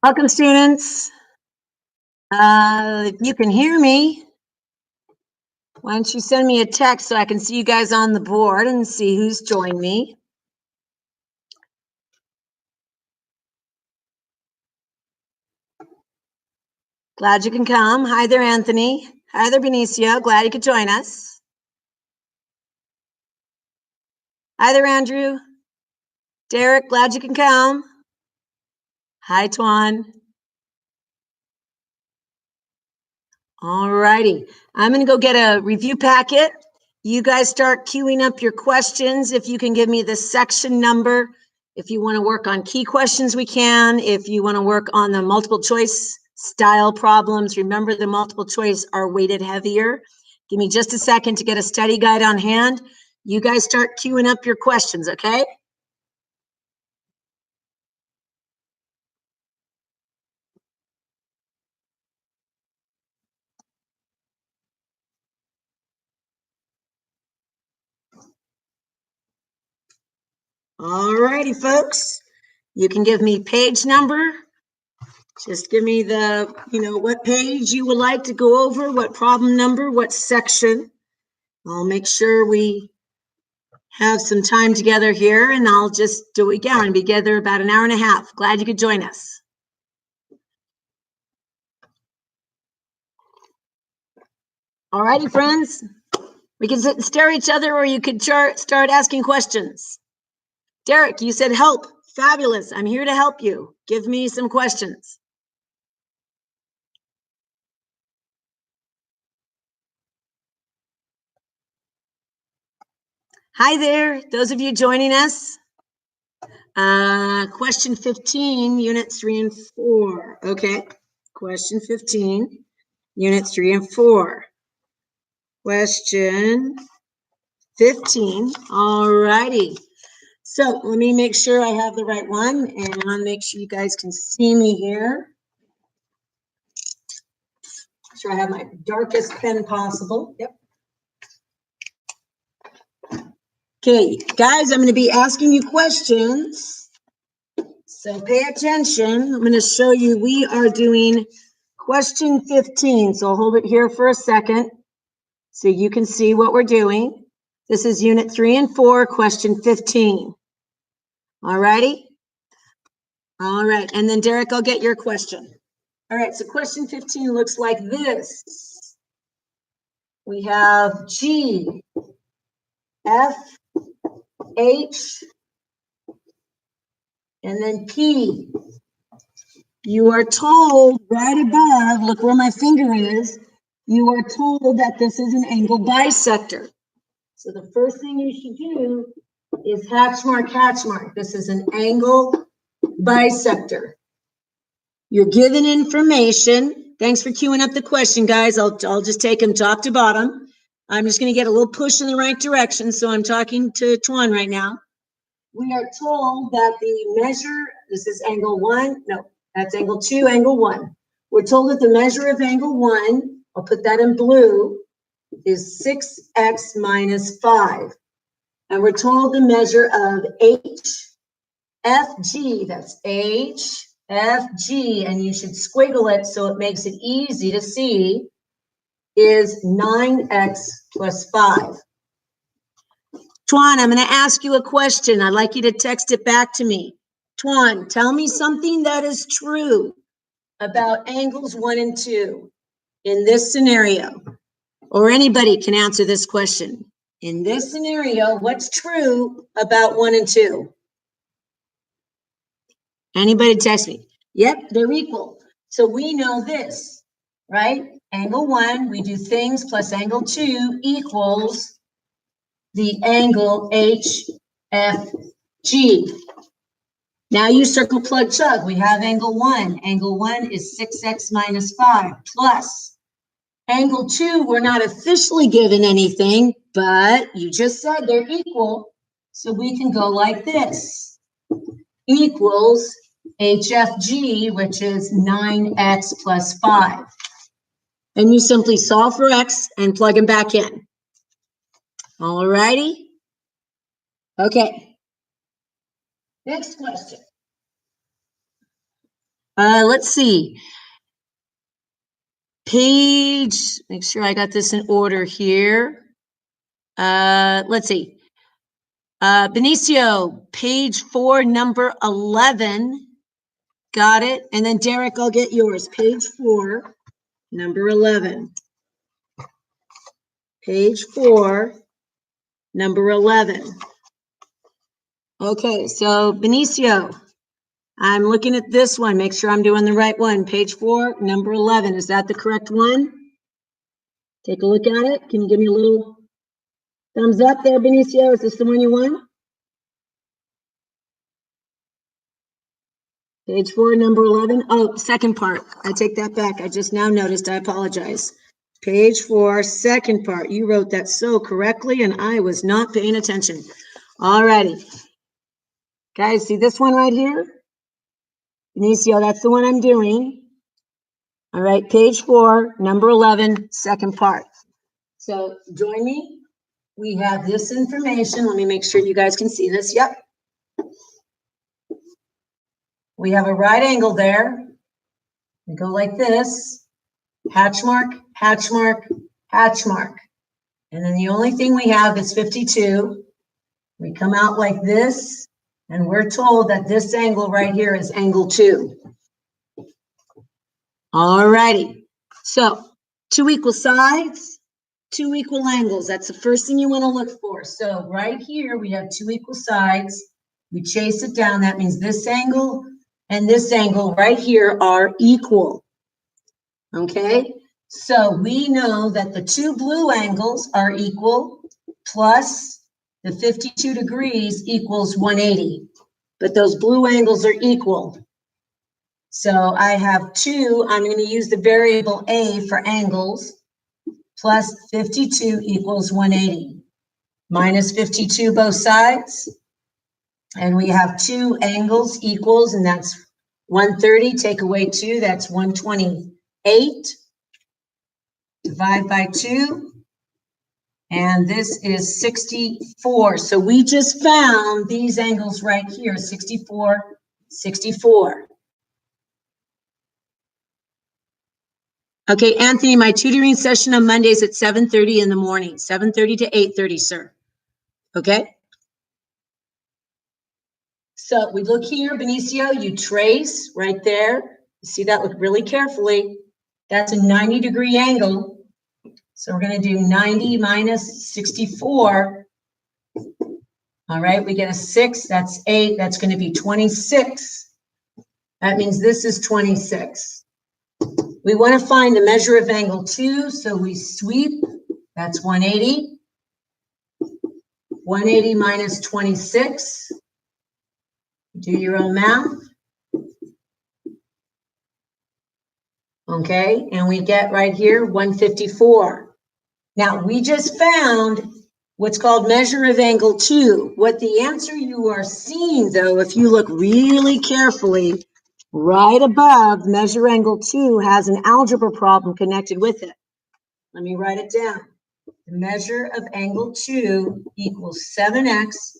Welcome, students. If you can hear me, why don't you send me a text so I can see you guys on the board and see who's joined me. Glad you can come. Hi there, Anthony. Hi there, Benicio. Glad you could join us. Hi there, Andrew. Derek, glad you can come. Hi, Tuan. All righty. I'm going to go get a review packet. You guys start queuing up your questions. If you can give me the section number. If you want to work on key questions, we can. If you want to work on the multiple choice style problems, remember the multiple choice are weighted heavier. Give me just a second to get a study guide on hand. You guys start queuing up your questions, okay? All righty, folks. You can give me page number. Just give me the, what page you would like to go over, what problem number, what section. I'll make sure we have some time together here, and I'll just do it again. We'll be together about an hour and a half. Glad you could join us. All righty, friends. We can sit and stare at each other, or you could start asking questions. Derek, you said help. Fabulous. I'm here to help you. Give me some questions. Hi there, those of you joining us. Question 15, units 3 and 4. Okay, question 15, units 3 and 4. Question 15, all righty. So let me make sure I have the right one, and I'll make sure you guys can see me here. Make sure I have my darkest pen possible. Yep. Okay, guys, I'm going to be asking you questions, so pay attention. I'm going to show you we are doing question 15, so I'll hold it here for a second so you can see what we're doing. This is unit 3 and 4, question 15. All righty? All right, and then Derek, I'll get your question. All right, so question 15 looks like this. We have G, F, H, and then P. You are told right above, look where my finger is, you are told that this is an angle bisector. So the first thing you should do is hatch mark. This is an angle bisector. You're given information. Thanks for queuing up the question, guys. I'll just take them top to bottom. I'm just going to get a little push in the right direction. So I'm talking to Tuan right now. We are told that the measure, this is angle 1. No, that's angle 2, angle 1. We're told that the measure of angle 1, I'll put that in blue, is 6x minus 5. And we're told the measure of H, HFG, that's HFG, and you should squiggle it so it makes it easy to see, is 9x plus 5. Tuan, I'm going to ask you a question. I'd like you to text it back to me. Tuan, tell me something that is true about angles 1 and 2 in this scenario. Or anybody can answer this question. In this scenario, what's true about 1 and 2? Anybody text me? Yep, they're equal. So we know this, right? Angle 1, we do things plus angle 2 equals the angle HFG. Now you circle plug chug. We have angle 1. Angle 1 is 6x minus 5 plus angle 2. We're not officially given anything, but you just said they're equal. So we can go like this. Equals HFG, which is 9x plus 5. And you simply solve for x and plug them back in. All righty. Okay. Next question. Let's see. Page, make sure I got this in order here. Let's see. Benicio, page 4, number 11. Got it. And then Derek, I'll get yours. Page 4, number 11. Page 4, number 11. Okay, so Benicio, I'm looking at this one. Make sure I'm doing the right one. Page 4, number 11. Is that the correct one? Take a look at it. Can you give me a little thumbs up there, Benicio? Is this the one you want? Page 4, number 11. Oh, second part. I take that back. I just now noticed. I apologize. Page 4, second part. You wrote that so correctly, and I was not paying attention. All righty. Guys, see this one right here? Benicio, that's the one I'm doing. All right, page 4, number 11, second part. So join me. We have this information. Let me make sure you guys can see this. Yep. We have a right angle there. We go like this. Hatch mark, hatch mark, hatch mark. And then the only thing we have is 52. We come out like this, and we're told that this angle right here is angle 2. All righty. So 2 equal sides, 2 equal angles. That's the first thing you want to look for. So right here, we have 2 equal sides. We chase it down. That means this angle and this angle right here are equal. Okay? So we know that the 2 blue angles are equal, plus the 52 degrees equals 180. But those blue angles are equal. So I have 2, I'm going to use the variable A for angles, plus 52 equals 180. Minus 52 both sides. And we have 2 angles equals, and that's 130. Take away 2, that's 128. Divide by 2. And this is 64. So we just found these angles right here, 64, 64. Okay, Anthony, my tutoring session on Mondays at 7:30 in the morning, 7:30 to 8:30, sir. Okay? So we look here, Benicio, you trace right there. You see that? Look really carefully. That's a 90-degree angle. So we're going to do 90 minus 64. All right, we get a 6. That's 8. That's going to be 26. That means this is 26. We want to find the measure of angle 2, so we sweep. That's 180. 180 minus 26. Do your own math. Okay, and we get right here 154. Now, we just found what's called measure of angle 2. What the answer you are seeing, though, if you look really carefully, right above measure angle 2 has an algebra problem connected with it. Let me write it down. The measure of angle 2 equals 7x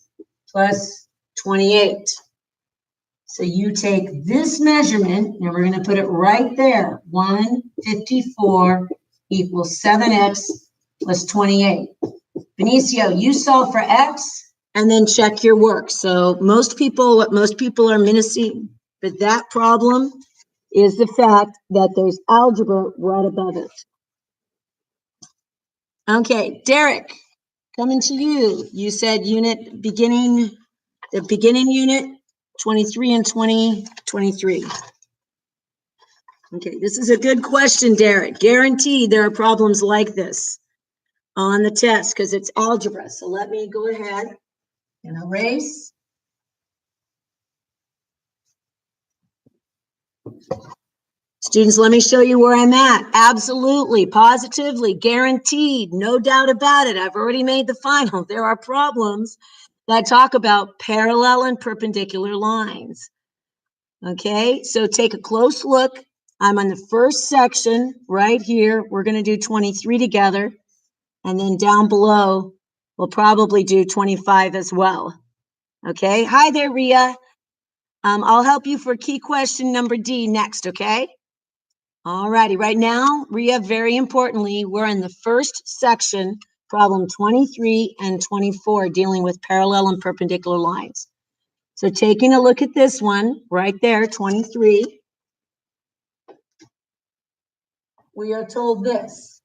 plus 28. So you take this measurement, and we're going to put it right there. 154 equals 7x plus 28. Benicio, you solve for x and then check your work. So what most people are missing for that problem is the fact that there's algebra right above it. Okay, Derek, coming to you. You said the beginning unit, 23 and 23. Okay, this is a good question, Derek. Guaranteed there are problems like this on the test because it's algebra. So let me go ahead and erase. Students, let me show you where I'm at. Absolutely, positively, guaranteed, no doubt about it. I've already made the final. There are problems that talk about parallel and perpendicular lines. Okay, so take a close look. I'm on the first section right here. We're going to do 23 together. And then down below, we'll probably do 25 as well. Okay, hi there, Ria. I'll help you for key question number D next, okay? All righty, right now, Ria, very importantly, we're in the first section, problem 23 and 24, dealing with parallel and perpendicular lines. So taking a look at this one, right there, 23, we are told this.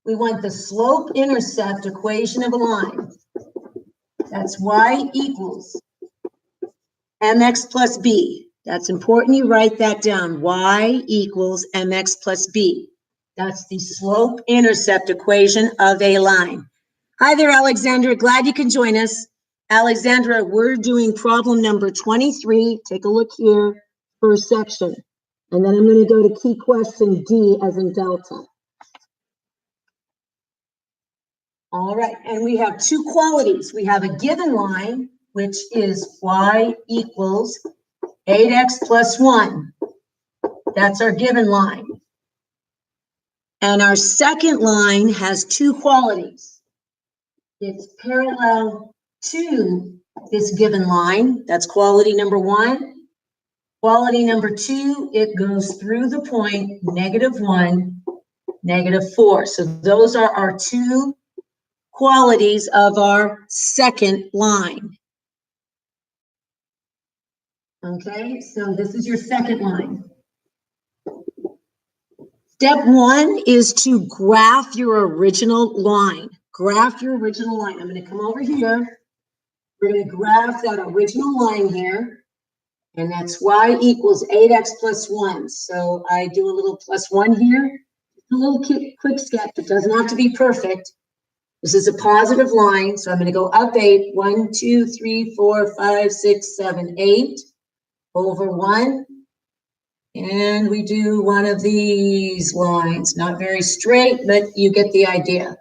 We want the slope-intercept equation of a line. That's y equals mx plus b. That's important you write that down. Y equals mx plus b. That's the slope-intercept equation of a line. Hi there, Alexandra. Glad you can join us. Alexandra, we're doing problem number 23. Take a look here, first section. And then I'm going to go to key question D as in delta. All right, and we have two qualities. We have a given line, which is y equals 8x plus 1. That's our given line. And our second line has two qualities. It's parallel to this given line. That's quality number 1. Quality number 2, it goes through the point -1, -4. So those are our two qualities of our second line. Okay, so this is your second line. Step 1 is to graph your original line. Graph your original line. I'm going to come over here. We're going to graph that original line here. And that's y equals 8x plus 1. So I do a little plus 1 here. A little quick sketch. It doesn't have to be perfect. This is a positive line. So I'm going to go up 8. 1, 2, 3, 4, 5, 6, 7, 8. Over 1. And we do one of these lines. Not very straight, but you get the idea.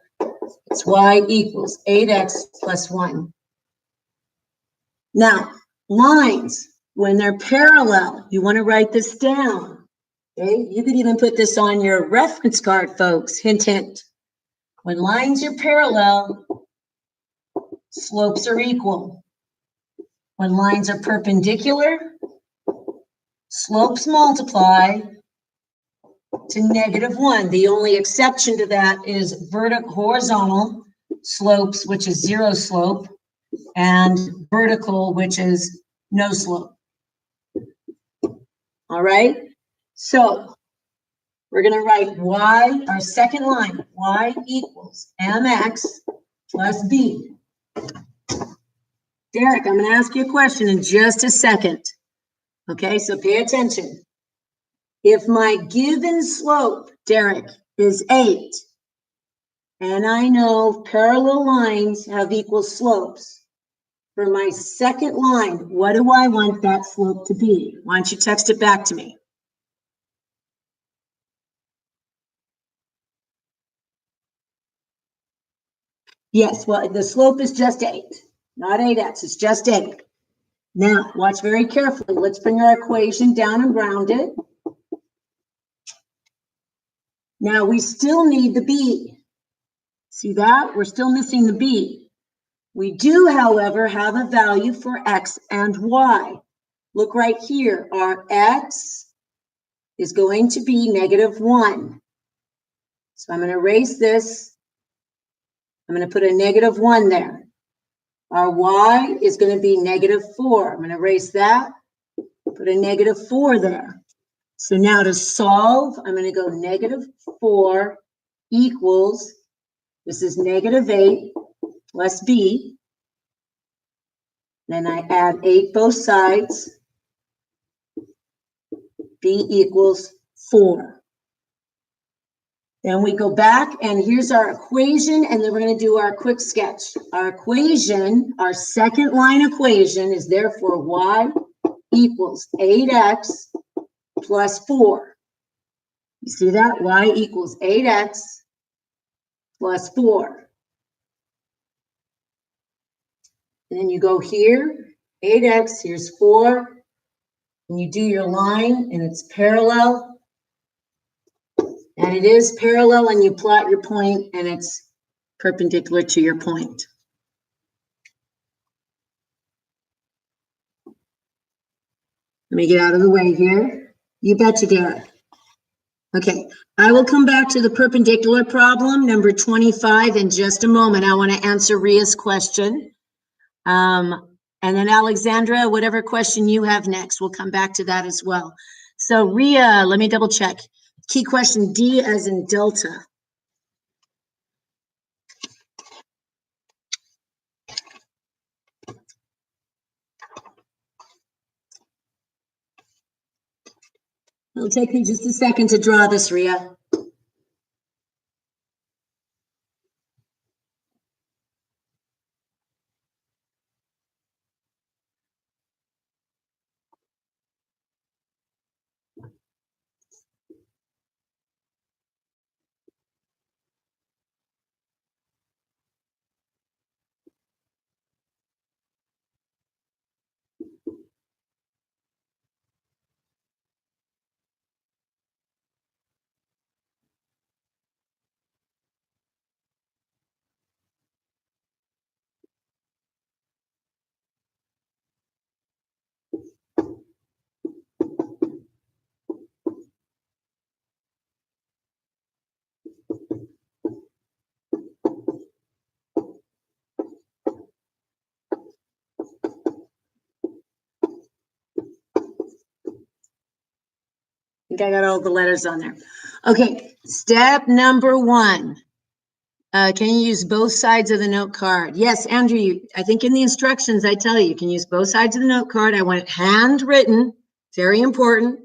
It's y equals 8x plus 1. Now, lines, when they're parallel, you want to write this down. Okay? You could even put this on your reference card, folks. Hint, hint. When lines are parallel, slopes are equal. When lines are perpendicular, slopes multiply to -1. The only exception to that is horizontal slopes, which is 0 slope, and vertical, which is no slope. All right, so we're going to write y, our second line, y equals mx plus b. Derek, I'm going to ask you a question in just a second. Okay, so pay attention. If my given slope, Derek, is 8, and I know parallel lines have equal slopes, for my second line, what do I want that slope to be? Why don't you text it back to me? Yes, well, the slope is just 8, not 8x, it's just 8. Now, watch very carefully. Let's bring our equation down and round it. Now, we still need the b. See that? We're still missing the b. We do, however, have a value for x and y. Look right here. Our x is going to be -1. So I'm going to erase this. I'm going to put a -1 there. Our y is going to be -4. I'm going to erase that. Put a -4 there. So now to solve, I'm going to go -4 equals, this is -8 plus b. Then I add 8 both sides. B equals 4. Then we go back, and here's our equation, and then we're going to do our quick sketch. Our equation, our second line equation, is therefore y equals 8x plus 4. You see that? Y equals 8x plus 4. And then you go here, 8x, here's 4, and you do your line, and it's parallel. And it is parallel, and you plot your point, and it's perpendicular to your point. Let me get out of the way here. You betcha, Derek. Okay, I will come back to the perpendicular problem, number 25, in just a moment. I want to answer Ria's question. And then Alexandra, whatever question you have next, we'll come back to that as well. So Ria, let me double check. Key question D as in Delta. It'll take me just a second to draw this, Ria. I think I got all the letters on there. Okay, step number 1. Can you use both sides of the note card? Yes, Andrew, I think in the instructions I tell you can use both sides of the note card. I want it handwritten, very important.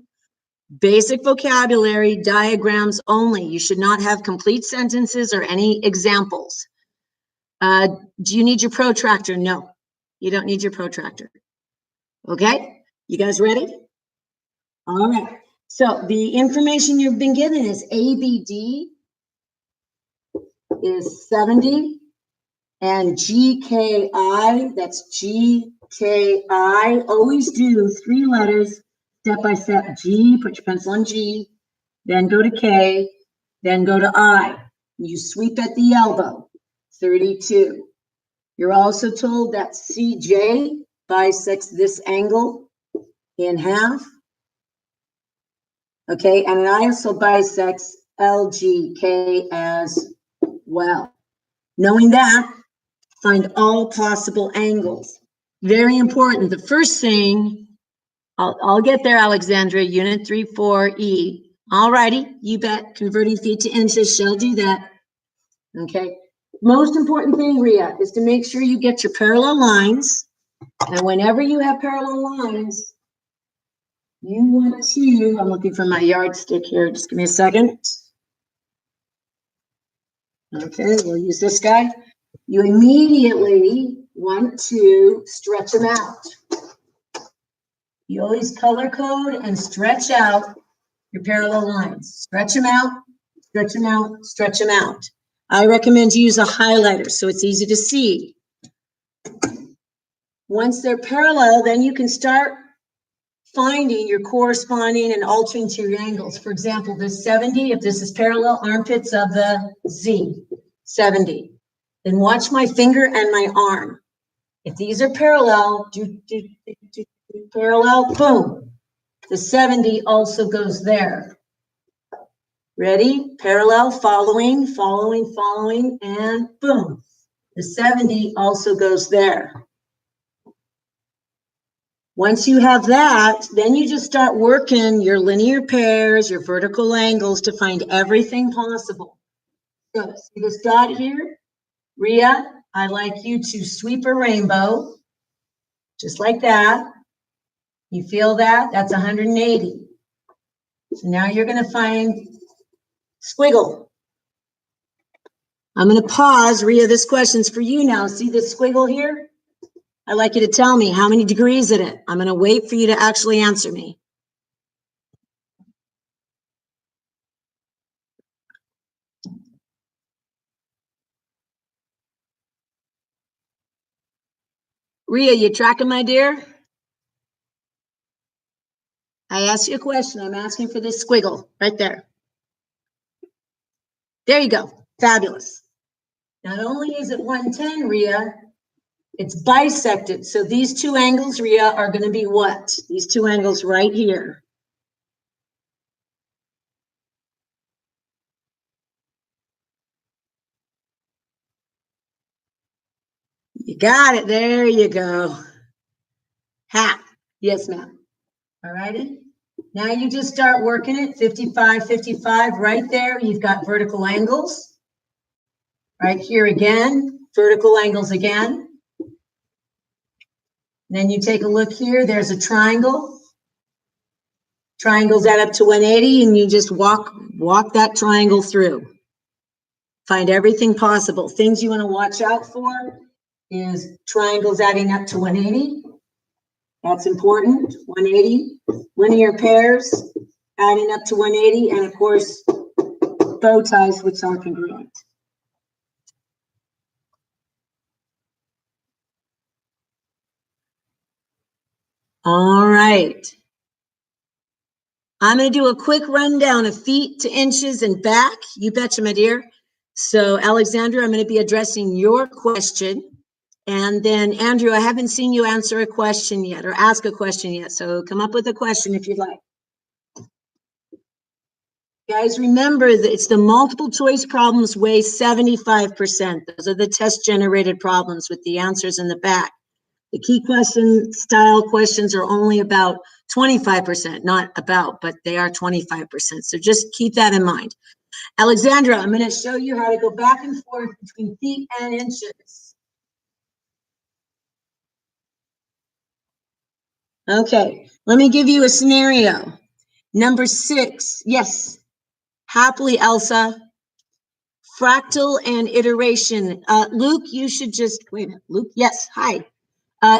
Basic vocabulary, diagrams only. You should not have complete sentences or any examples. Do you need your protractor? No, you don't need your protractor. Okay, you guys ready? All right. So the information you've been given is ABD is 70, and GKI, that's GKI. Always do 3 letters, step by step. G, put your pencil on G, then go to K, then go to I. You sweep at the elbow, 32. You're also told that CJ bisects this angle in half. Okay, and it also bisects LGK as well. Knowing that, find all possible angles. Very important. The first thing, I'll get there, Alexandra, unit 3-4E. All righty, you bet. Converting feet to inches, shall do that. Okay. Most important thing, Ria, is to make sure you get your parallel lines. And whenever you have parallel lines, you want to, I'm looking for my yardstick here. Just give me a second. Okay, we'll use this guy. You immediately want to stretch them out. You always color code and stretch out your parallel lines. Stretch them out, stretch them out, stretch them out. I recommend you use a highlighter so it's easy to see. Once they're parallel, then you can start finding your corresponding and altering to your angles. For example, this 70, if this is parallel armpits of the Z, 70. Then watch my finger and my arm. If these are parallel, Parallel, boom. The 70 also goes there. Ready? Parallel, following, following, following, and boom. The 70 also goes there. Once you have that, then you just start working your linear pairs, your vertical angles to find everything possible. So, see this dot here? Ria, I'd like you to sweep a rainbow, just like that. You feel that? That's 180. So now you're going to find squiggle. I'm going to pause. Ria, this question's for you now. See this squiggle here? I'd like you to tell me how many degrees is it. I'm going to wait for you to actually answer me. Ria, you tracking, my dear? I asked you a question. I'm asking for this squiggle right there. There you go. Fabulous. Not only is it 110, Ria, it's bisected. So these two angles, Ria, are going to be what? These two angles right here. You got it. There you go. Ha. Yes, ma'am. All righty. Now you just start working it. 55, 55. Right there, you've got vertical angles. Right here again, vertical angles again. Then you take a look here. There's a triangle. Triangles add up to 180, and you just walk that triangle through. Find everything possible. Things you want to watch out for is triangles adding up to 180. That's important. 180. Linear pairs adding up to 180. And of course, bow ties, which are congruent. All right. I'm going to do a quick rundown of feet to inches and back. You betcha, my dear. So, Alexandra, I'm going to be addressing your question. And then, Andrew, I haven't seen you answer a question yet or ask a question yet. So come up with a question if you'd like. Guys, remember that it's the multiple choice problems weigh 75%. Those are the test generated problems with the answers in the back. The key question style questions are only about 25%, not about, but they are 25%. So just keep that in mind. Alexandra, I'm going to show you how to go back and forth between feet and inches. Okay, let me give you a scenario. Number 6, yes, happily, Elsa. Fractal and iteration. Luke, you should just, wait a minute, Luke, yes, hi.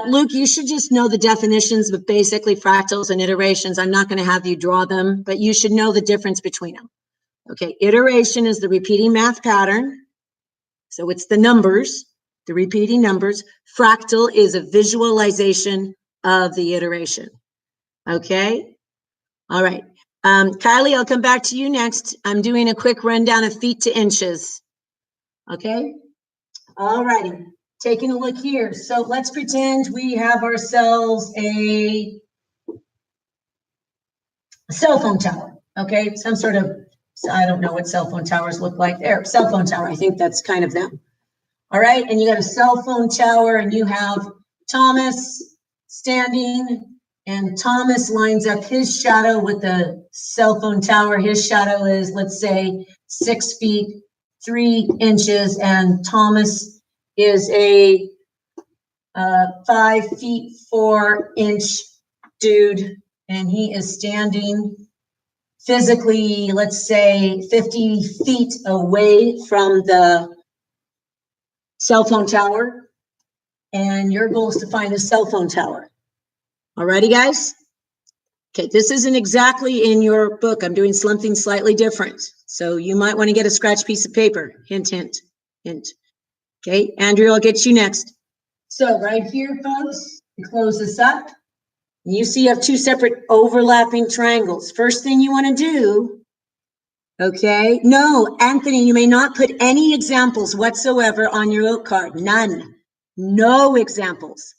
Luke, you should just know the definitions of basically fractals and iterations. I'm not going to have you draw them, but you should know the difference between them. Okay, iteration is the repeating math pattern. So it's the numbers, the repeating numbers. Fractal is a visualization of the iteration. Okay, all right. Kylie, I'll come back to you next. I'm doing a quick rundown of feet to inches. Okay, all righty. Taking a look here. So let's pretend we have ourselves a cell phone tower. Okay, some sort of, I don't know what cell phone towers look like. There, cell phone tower. I think that's kind of them. All right, and you got a cell phone tower, and you have Thomas standing, and Thomas lines up his shadow with the cell phone tower. His shadow is, let's say, 6 feet 3 inches, and Thomas is a 5 feet 4 inch dude, and he is standing physically, let's say, 50 feet away from the cell phone tower, and your goal is to find the cell phone tower. Alrighty, guys? Okay, this isn't exactly in your book. I'm doing something slightly different. So you might want to get a scratch piece of paper. Hint, hint, hint. Okay, Andrew, I'll get you next. So right here, folks, you close this up. You see you have 2 separate overlapping triangles. First thing you want to do, okay, no, Anthony, you may not put any examples whatsoever on your note card. None. No examples.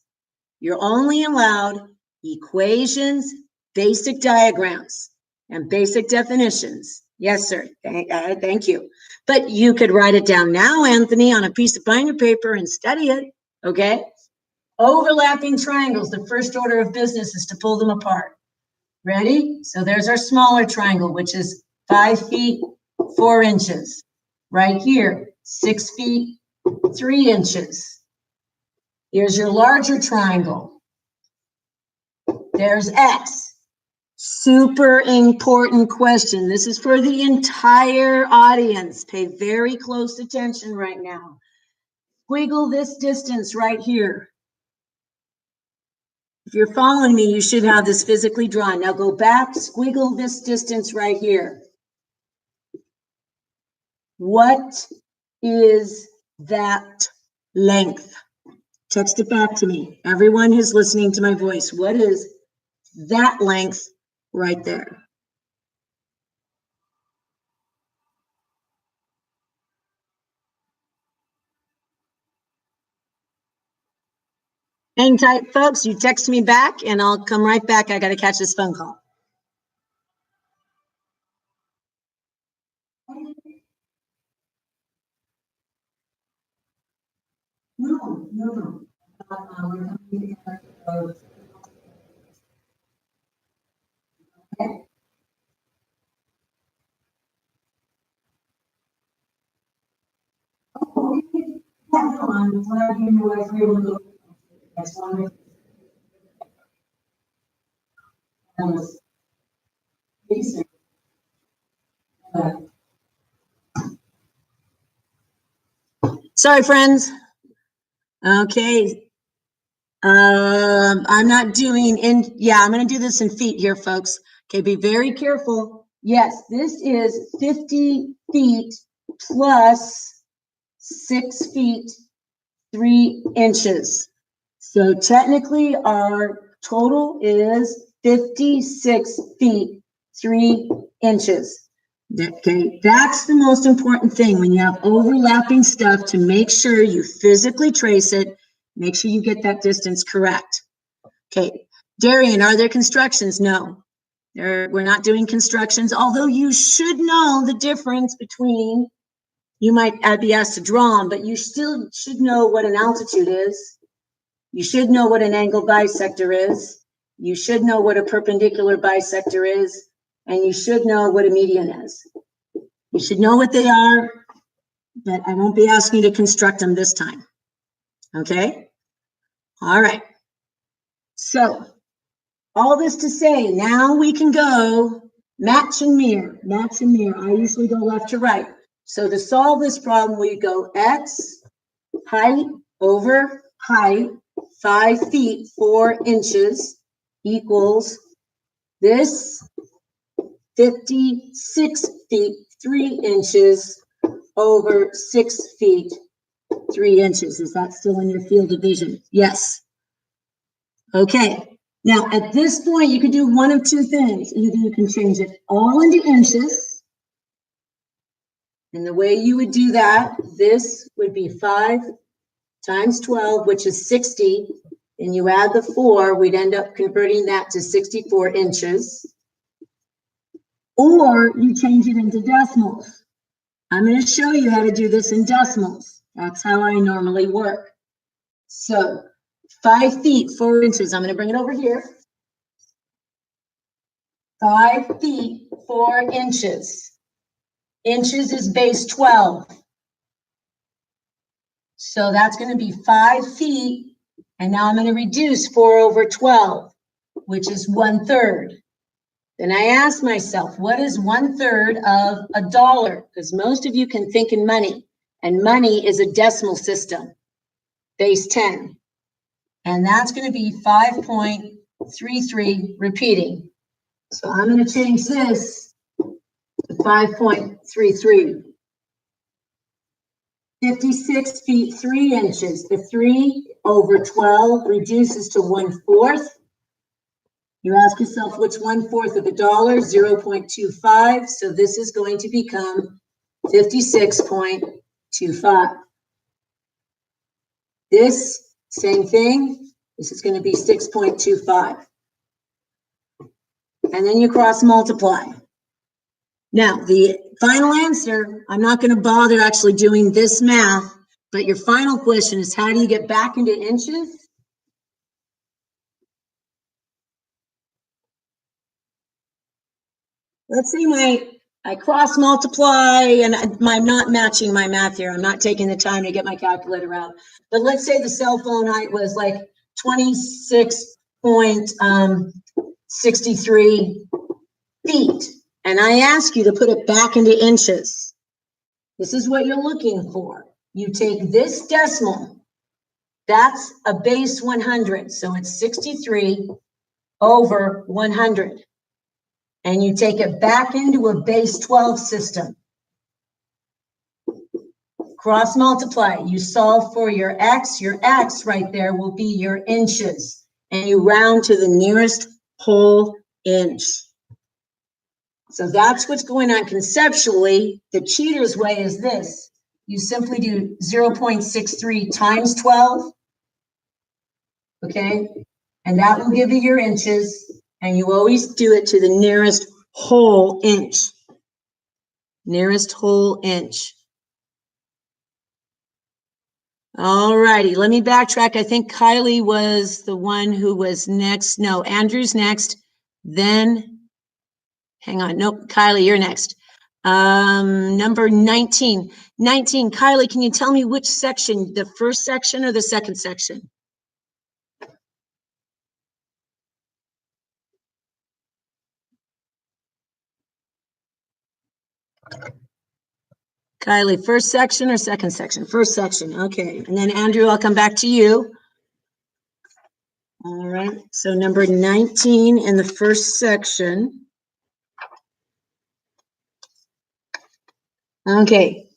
You're only allowed equations, basic diagrams, and basic definitions. Yes, sir. Thank you. But you could write it down now, Anthony, on a piece of binder paper and study it, okay? Overlapping triangles, the first order of business is to pull them apart. Ready? So there's our smaller triangle, which is 5 feet, 4 inches. Right here, 6 feet, 3 inches. Here's your larger triangle. There's X. Super important question. This is for the entire audience. Pay very close attention right now. Squiggle this distance right here. If you're following me, you should have this physically drawn. Now go back, squiggle this distance right here. What is that length? Text it back to me. Everyone who's listening to my voice, what is that length right there? Hang tight, folks. You text me back and I'll come right back. I got to catch this phone call. No. Okay. Oh, okay. Yeah, no, I'm glad you knew I was able to. That's wonderful. That was basic. Sorry, friends. Okay. I'm not doing I'm going to do this in feet here, folks. Okay, be very careful. Yes, this is 50 feet plus 6 feet, 3 inches. So technically our total is 56 feet, 3 inches. Okay, that's the most important thing when you have overlapping stuff, to make sure you physically trace it, make sure you get that distance correct. Okay, Darian, are there constructions? No, we're not doing constructions, although you should know the difference between, you might be asked to draw them, but you still should know what an altitude is. You should know what an angle bisector is. You should know what a perpendicular bisector is. And you should know what a median is. You should know what they are, but I won't be asking you to construct them this time. Okay? All right. So, all this to say, now we can go match and mirror. Match and mirror. I usually go left to right. So to solve this problem, we go X, height over height, 5 feet, 4 inches equals this 56 feet, 3 inches over 6 feet, 3 inches. Is that still in your field of vision? Yes. Okay. Now, at this point, you can do one of two things. Either you can change it all into inches. And the way you would do that, this would be 5 times 12, which is 60. And you add the 4, we'd end up converting that to 64 inches. Or you change it into decimals. I'm going to show you how to do this in decimals. That's how I normally work. So 5 feet, 4 inches. I'm going to bring it over here. 5 feet, 4 inches. Inches is base 12. So that's going to be 5 feet. And now I'm going to reduce 4 over 12, which is 1/3. Then I ask myself, what is 1/3 of $1? Because most of you can think in money, and money is a decimal system, base 10. And that's going to be 5.33 repeating. So I'm going to change this to 5.33. 56 feet, 3 inches. The 3 over 12 reduces to 1/4. You ask yourself, which 1/4 of $1? 0.25. So this is going to become 56.25. This, same thing. This is going to be 6.25. and then you cross multiply. Now, the final answer, I'm not going to bother actually doing this math, but your final question is, how do you get back into inches? Let's say I cross multiply, and I'm not matching my math here. I'm not taking the time to get my calculator out. But let's say the cell phone height was like 26.63 feet. And I ask you to put it back into inches. This is what you're looking for. You take this decimal, that's a base 100. So it's 63 over 100. And you take it back into a base 12 system. Cross multiply. You solve for your x. Your x right there will be your inches. And you round to the nearest whole inch. So that's what's going on conceptually. The cheater's way is this. You simply do 0.63 times 12. Okay? And that will give you your inches. And you always do it to the nearest whole inch. Nearest whole inch. All righty, let me backtrack. I think Kylie was the one who was next. No, Andrew's next. Then, hang on. Nope, Kylie, you're next. Number 19. 19, Kylie, can you tell me which section, the first section or the second section? Kylie, first section or second section? First section, okay. And then Andrew, I'll come back to you. All right, so number 19 in the first section. Okay,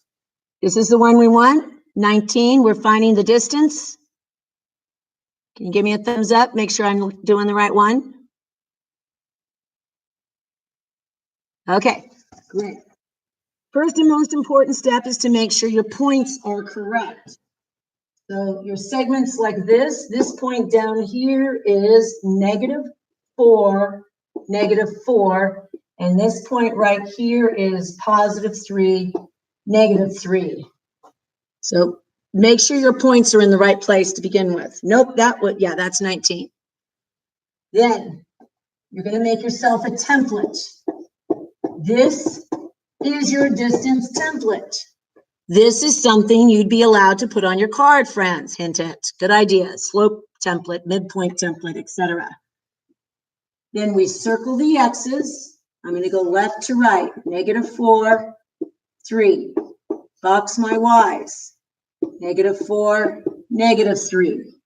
this is the one we want. 19, we're finding the distance. Can you give me a thumbs up? Make sure I'm doing the right one. Okay, great. First and most important step is to make sure your points are correct. So your segments like this point down here is -4, -4, and this point right here is +3, -3. So make sure your points are in the right place to begin with. Nope, yeah, that's 19. Then you're going to make yourself a template. This is your distance template. This is something you'd be allowed to put on your card, friends. Hint, hint. Good idea. Slope template, midpoint template, etc. Then we circle the x's. I'm going to go left to right. -4, 3. Box my y's. -4, -3.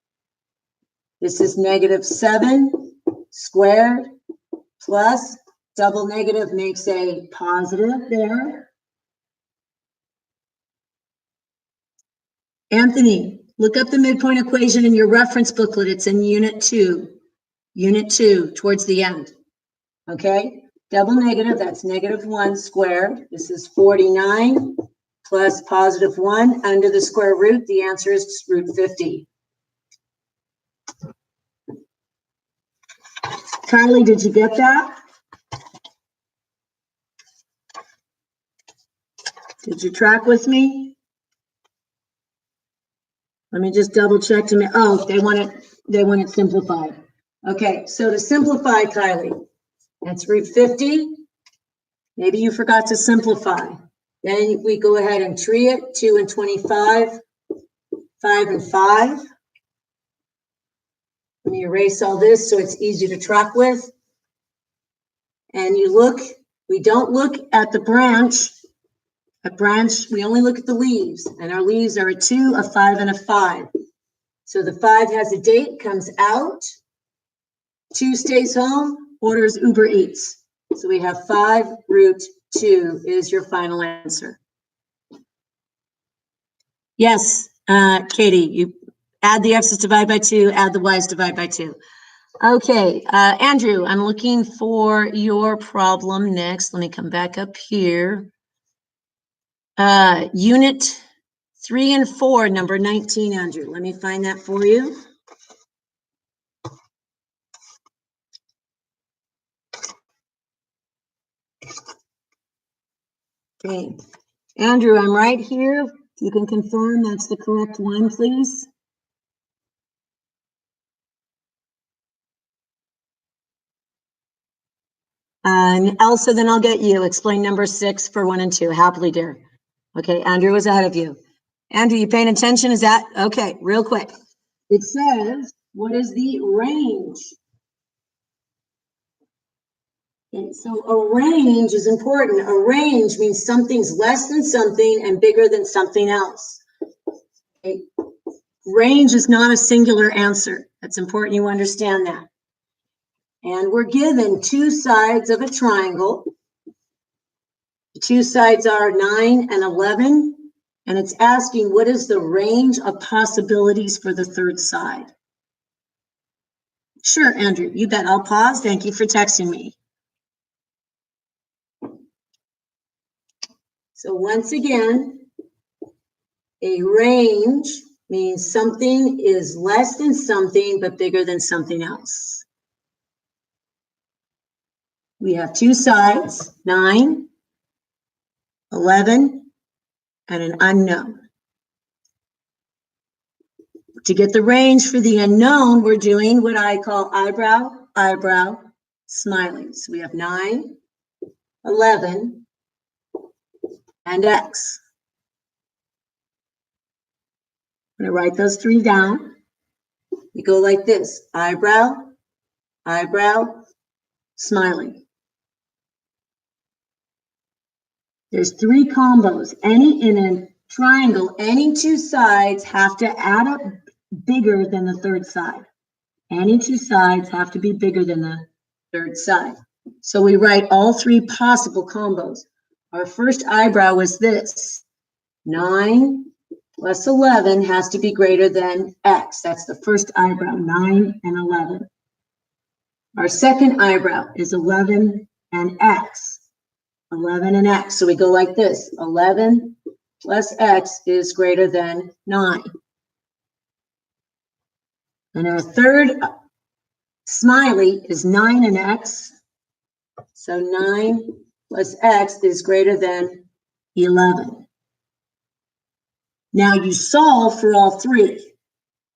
This is -7 squared plus double negative makes a positive there. Anthony, look up the midpoint equation in your reference booklet. It's in Unit 2. Unit 2, towards the end. Okay? Double negative, that's -1 squared. This is 49 plus +1 under the square root. The answer is root 50. Kylie, did you get that? Did you track with me? Let me just double check to me. Oh, they want it simplified. Okay, so to simplify, Kylie, that's root 50. Maybe you forgot to simplify. Then we go ahead and tree it. 2 and 25, 5 and 5. Let me erase all this so it's easy to track with. And you look, we don't look at the branch. A branch, we only look at the leaves, and our leaves are a 2, a 5, and a 5. So the 5 has a date, comes out. 2 stays home, orders Uber Eats. So we have 5 root 2 is your final answer. Yes, Katie, you add the x's, divide by 2, add the y's, divide by 2. Okay, Andrew, I'm looking for your problem next. Let me come back up here. Unit 3 and 4, number 19, Andrew. Let me find that for you. Okay. Andrew, I'm right here. If you can confirm that's the correct one, please. And Elsa, then I'll get you. Explain number 6 for 1 and 2. Happily, dear. Okay, Andrew was ahead of you. Andrew, you paying attention? Is that okay? Real quick. It says, what is the range? Okay, so a range is important. A range means something's less than something and bigger than something else. Okay. Range is not a singular answer. That's important you understand that. And we're given 2 sides of a triangle. The 2 sides are 9 and 11. And it's asking, what is the range of possibilities for the third side? Sure, Andrew, you bet. I'll pause. Thank you for texting me. So once again, a range means something is less than something, but bigger than something else. We have 2 sides, 9, 11, and an unknown. To get the range for the unknown, we're doing what I call eyebrow, eyebrow, smiling. So we have 9, 11, and X. I'm going to write those 3 down. We go like this, eyebrow, eyebrow, smiling. There's 3 combos. In a triangle, any 2 sides have to add up bigger than the third side. Any 2 sides have to be bigger than the third side. So we write all 3 possible combos. Our first eyebrow was this. 9 plus 11 has to be greater than X. That's the first eyebrow, 9 and 11. Our second eyebrow is 11 and X. 11 and X. So we go like this. 11 plus X is greater than 9. And our third smiley is 9 and X. So 9 plus X is greater than 11. Now you solve for all 3.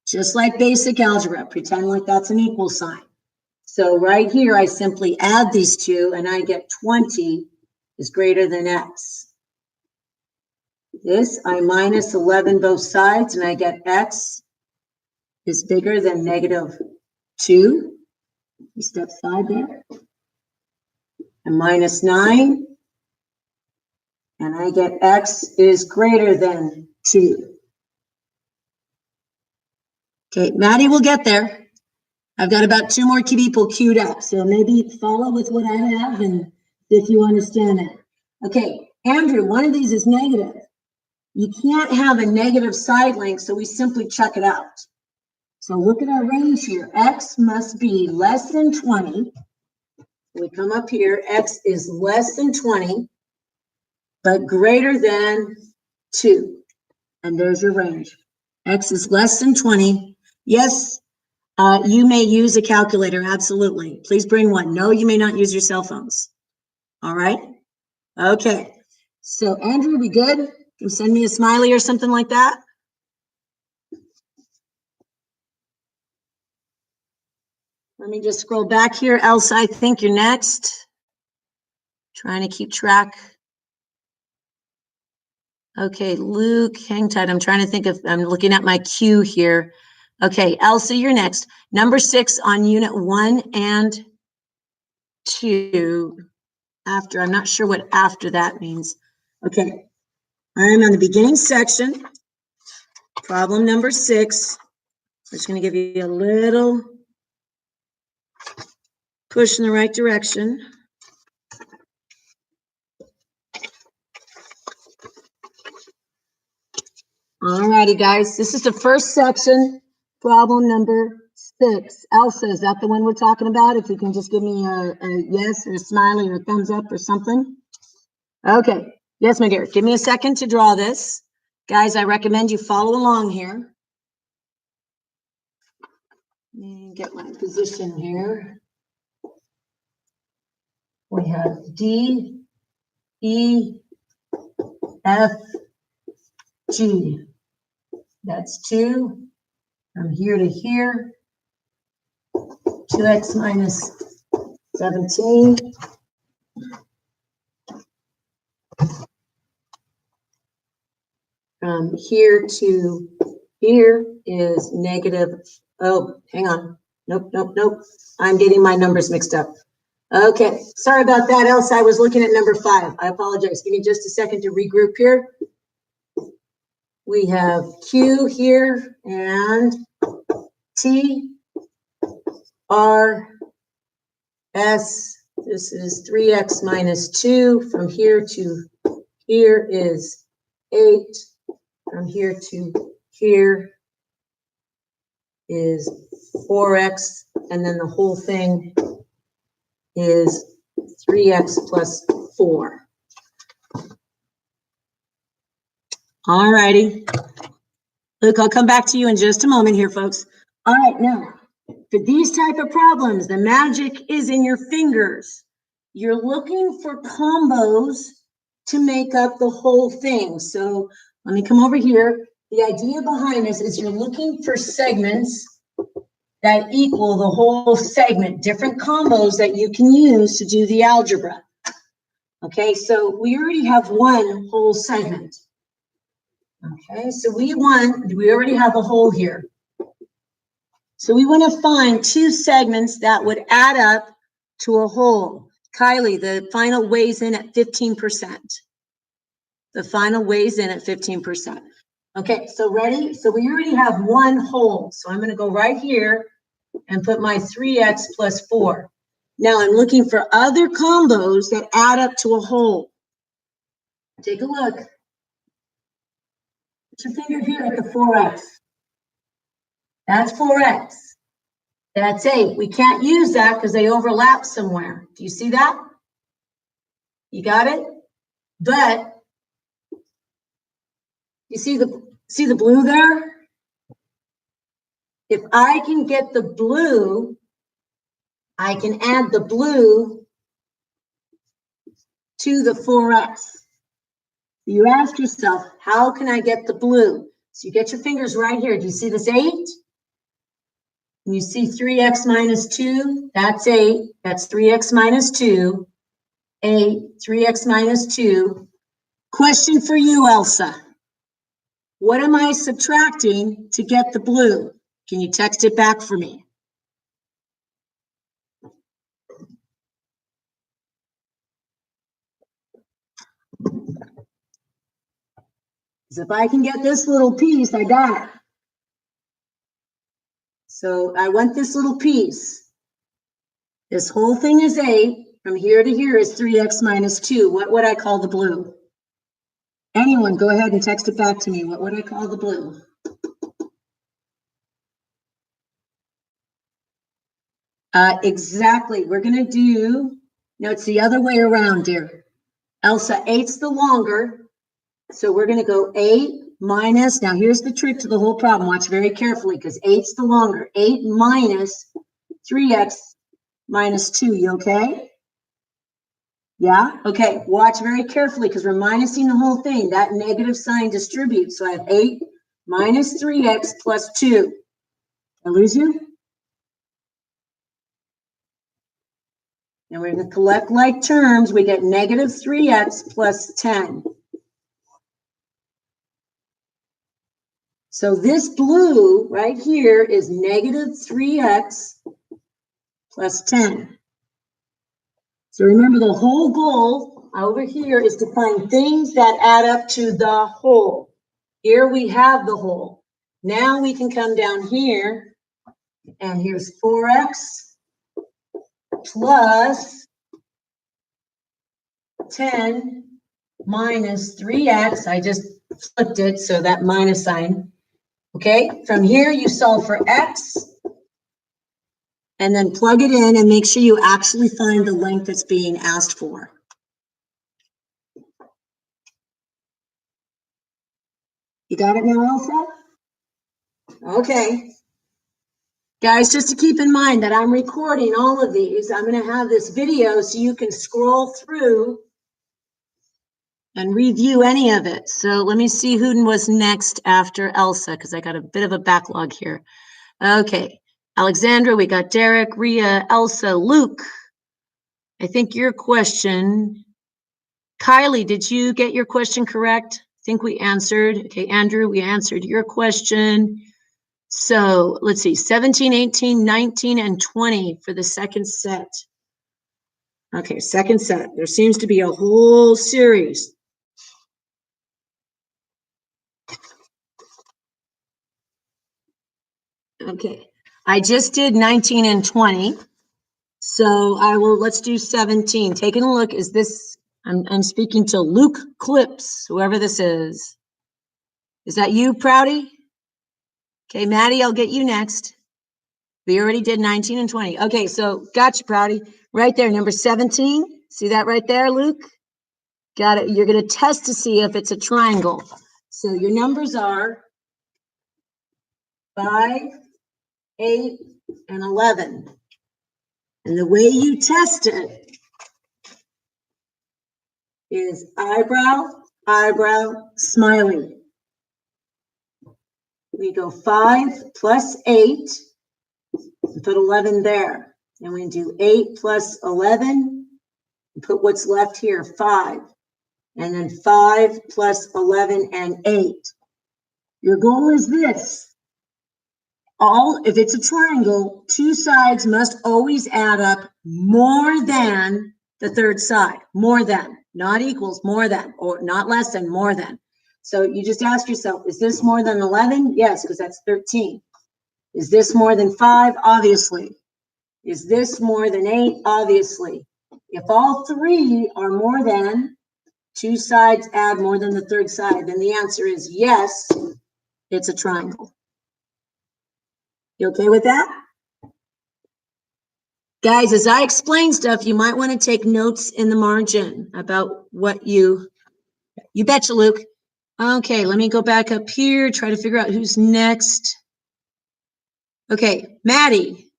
Just like basic algebra, pretend like that's an equal sign. So right here, I simply add these 2 and I get 20 is greater than X. This, I minus 11 both sides and I get X is bigger than -2. We step side there. And minus 9. And I get X is greater than 2. Okay, Maddie will get there. I've got about 2 more people queued up, so maybe follow with what I have and if you understand it. Okay, Andrew, one of these is negative. You can't have a negative side length, so we simply check it out. So look at our range here. X must be less than 20. We come up here, X is less than 20, but greater than 2. And there's your range. X is less than 20. Yes, you may use a calculator, absolutely. Please bring one. No, you may not use your cell phones. All right? Okay. So, Andrew, we good? Can you send me a smiley or something like that? Let me just scroll back here. Elsa, I think you're next. Trying to keep track. Okay, Luke, hang tight. I'm trying to think of, I'm looking at my queue here. Okay, Elsa, you're next. Number 6 on unit 1 and 2. After, I'm not sure what after that means. Okay, I'm on the beginning section. Problem number 6. I'm just going to give you a little push in the right direction. All righty, guys. This is the first section, problem number 6. Elsa, is that the one we're talking about? If you can just give me a yes or a smiley or a thumbs up or something. Okay. Yes, my dear. Give me a second to draw this. Guys, I recommend you follow along here. Let me get my position here. We have D, E, F, G. That's 2 from here to here. 2x minus 17. From here to here is negative, oh, hang on. Nope. I'm getting my numbers mixed up. Okay, sorry about that, Elsa. I was looking at number 5. I apologize. Give me just a second to regroup here. We have Q here and T, R, S. This is 3x minus 2. From here to here is 8. From here to here is 4x. And then the whole thing is 3x plus 4. All righty. Look, I'll come back to you in just a moment here, folks. All right, now, for these type of problems, the magic is in your fingers. You're looking for combos to make up the whole thing. So let me come over here. The idea behind this is you're looking for segments that equal the whole segment, different combos that you can use to do the algebra. Okay, so we already have one whole segment. Okay, so we already have a whole here. So we want to find 2 segments that would add up to a whole. Kylie, the final weighs in at 15%. The final weighs in at 15%. Okay, so ready? So we already have one whole. So I'm going to go right here and put my 3x plus 4. Now I'm looking for other combos that add up to a whole. Take a look. Put your finger here at the 4x. That's 4x. That's 8. We can't use that because they overlap somewhere. Do you see that? You got it? But you see the blue there? If I can get the blue, I can add the blue to the 4x. You ask yourself, how can I get the blue? So you get your fingers right here. Do you see this 8? And you see 3x minus 2, that's 8. That's 3x minus 2. 8, 3x minus 2. Question for you, Elsa. What am I subtracting to get the blue? Can you text it back for me? Because if I can get this little piece, I got it. So I want this little piece. This whole thing is 8. From here to here is 3x minus 2. What would I call the blue? Anyone, go ahead and text it back to me. What would I call the blue? Exactly. We're going to do, no, it's the other way around, dear. Elsa, 8's the longer. So we're going to go 8 minus, now here's the trick to the whole problem. Watch very carefully because 8's the longer. 8 minus 3x minus 2. You okay? Yeah? Okay. Watch very carefully because we're minusing the whole thing. That negative sign distributes. So I have 8 minus 3x plus 2. Did I lose you? And we're going to collect like terms. We get negative 3x plus 10. So this blue right here is negative 3x plus 10. So remember, the whole goal over here is to find things that add up to the whole. Here we have the whole. Now we can come down here, and here's 4x plus 10 minus 3x. I just flipped it, so that minus sign. Okay, from here you solve for x, and then plug it in and make sure you actually find the length that's being asked for. You got it now, Elsa? Okay. Guys, just to keep in mind that I'm recording all of these. I'm going to have this video so you can scroll through and review any of it. So let me see who was next after Elsa, because I got a bit of a backlog here. Okay, Alexandra, we got Derek, Ria, Elsa, Luke. I think your question, Kylie, did you get your question correct? I think we answered. Okay, Andrew, we answered your question. So let's see, 17, 18, 19, and 20 for the second set. Okay, second set. There seems to be a whole series. Okay, I just did 19 and 20. So let's do 17. Taking a look, is this, I'm speaking to Luke Clips, whoever this is. Is that you, Proudy? Okay, Maddie, I'll get you next. We already did 19 and 20. Okay, so gotcha, Proudy. Right there, number 17. See that right there, Luke? Got it. You're going to test to see if it's a triangle. So your numbers are 5, 8, and 11. And the way you test it is eyebrow, eyebrow, smiley. We go 5 plus 8, and put 11 there. And we do 8 plus 11, and put what's left here, 5. And then 5 plus 11 and 8. Your goal is this. If it's a triangle, two sides must always add up more than the third side. More than, not equals, more than, or not less than, more than. So you just ask yourself, is this more than 11? Yes, because that's 13. Is this more than 5? Obviously. Is this more than 8? Obviously. If all three are more than, two sides add more than the third side, then the answer is yes, it's a triangle. You okay with that? Guys, as I explain stuff, you might want to take notes in the margin about what you betcha, Luke. Okay, let me go back up here, try to figure out who's next. Okay, Maddie,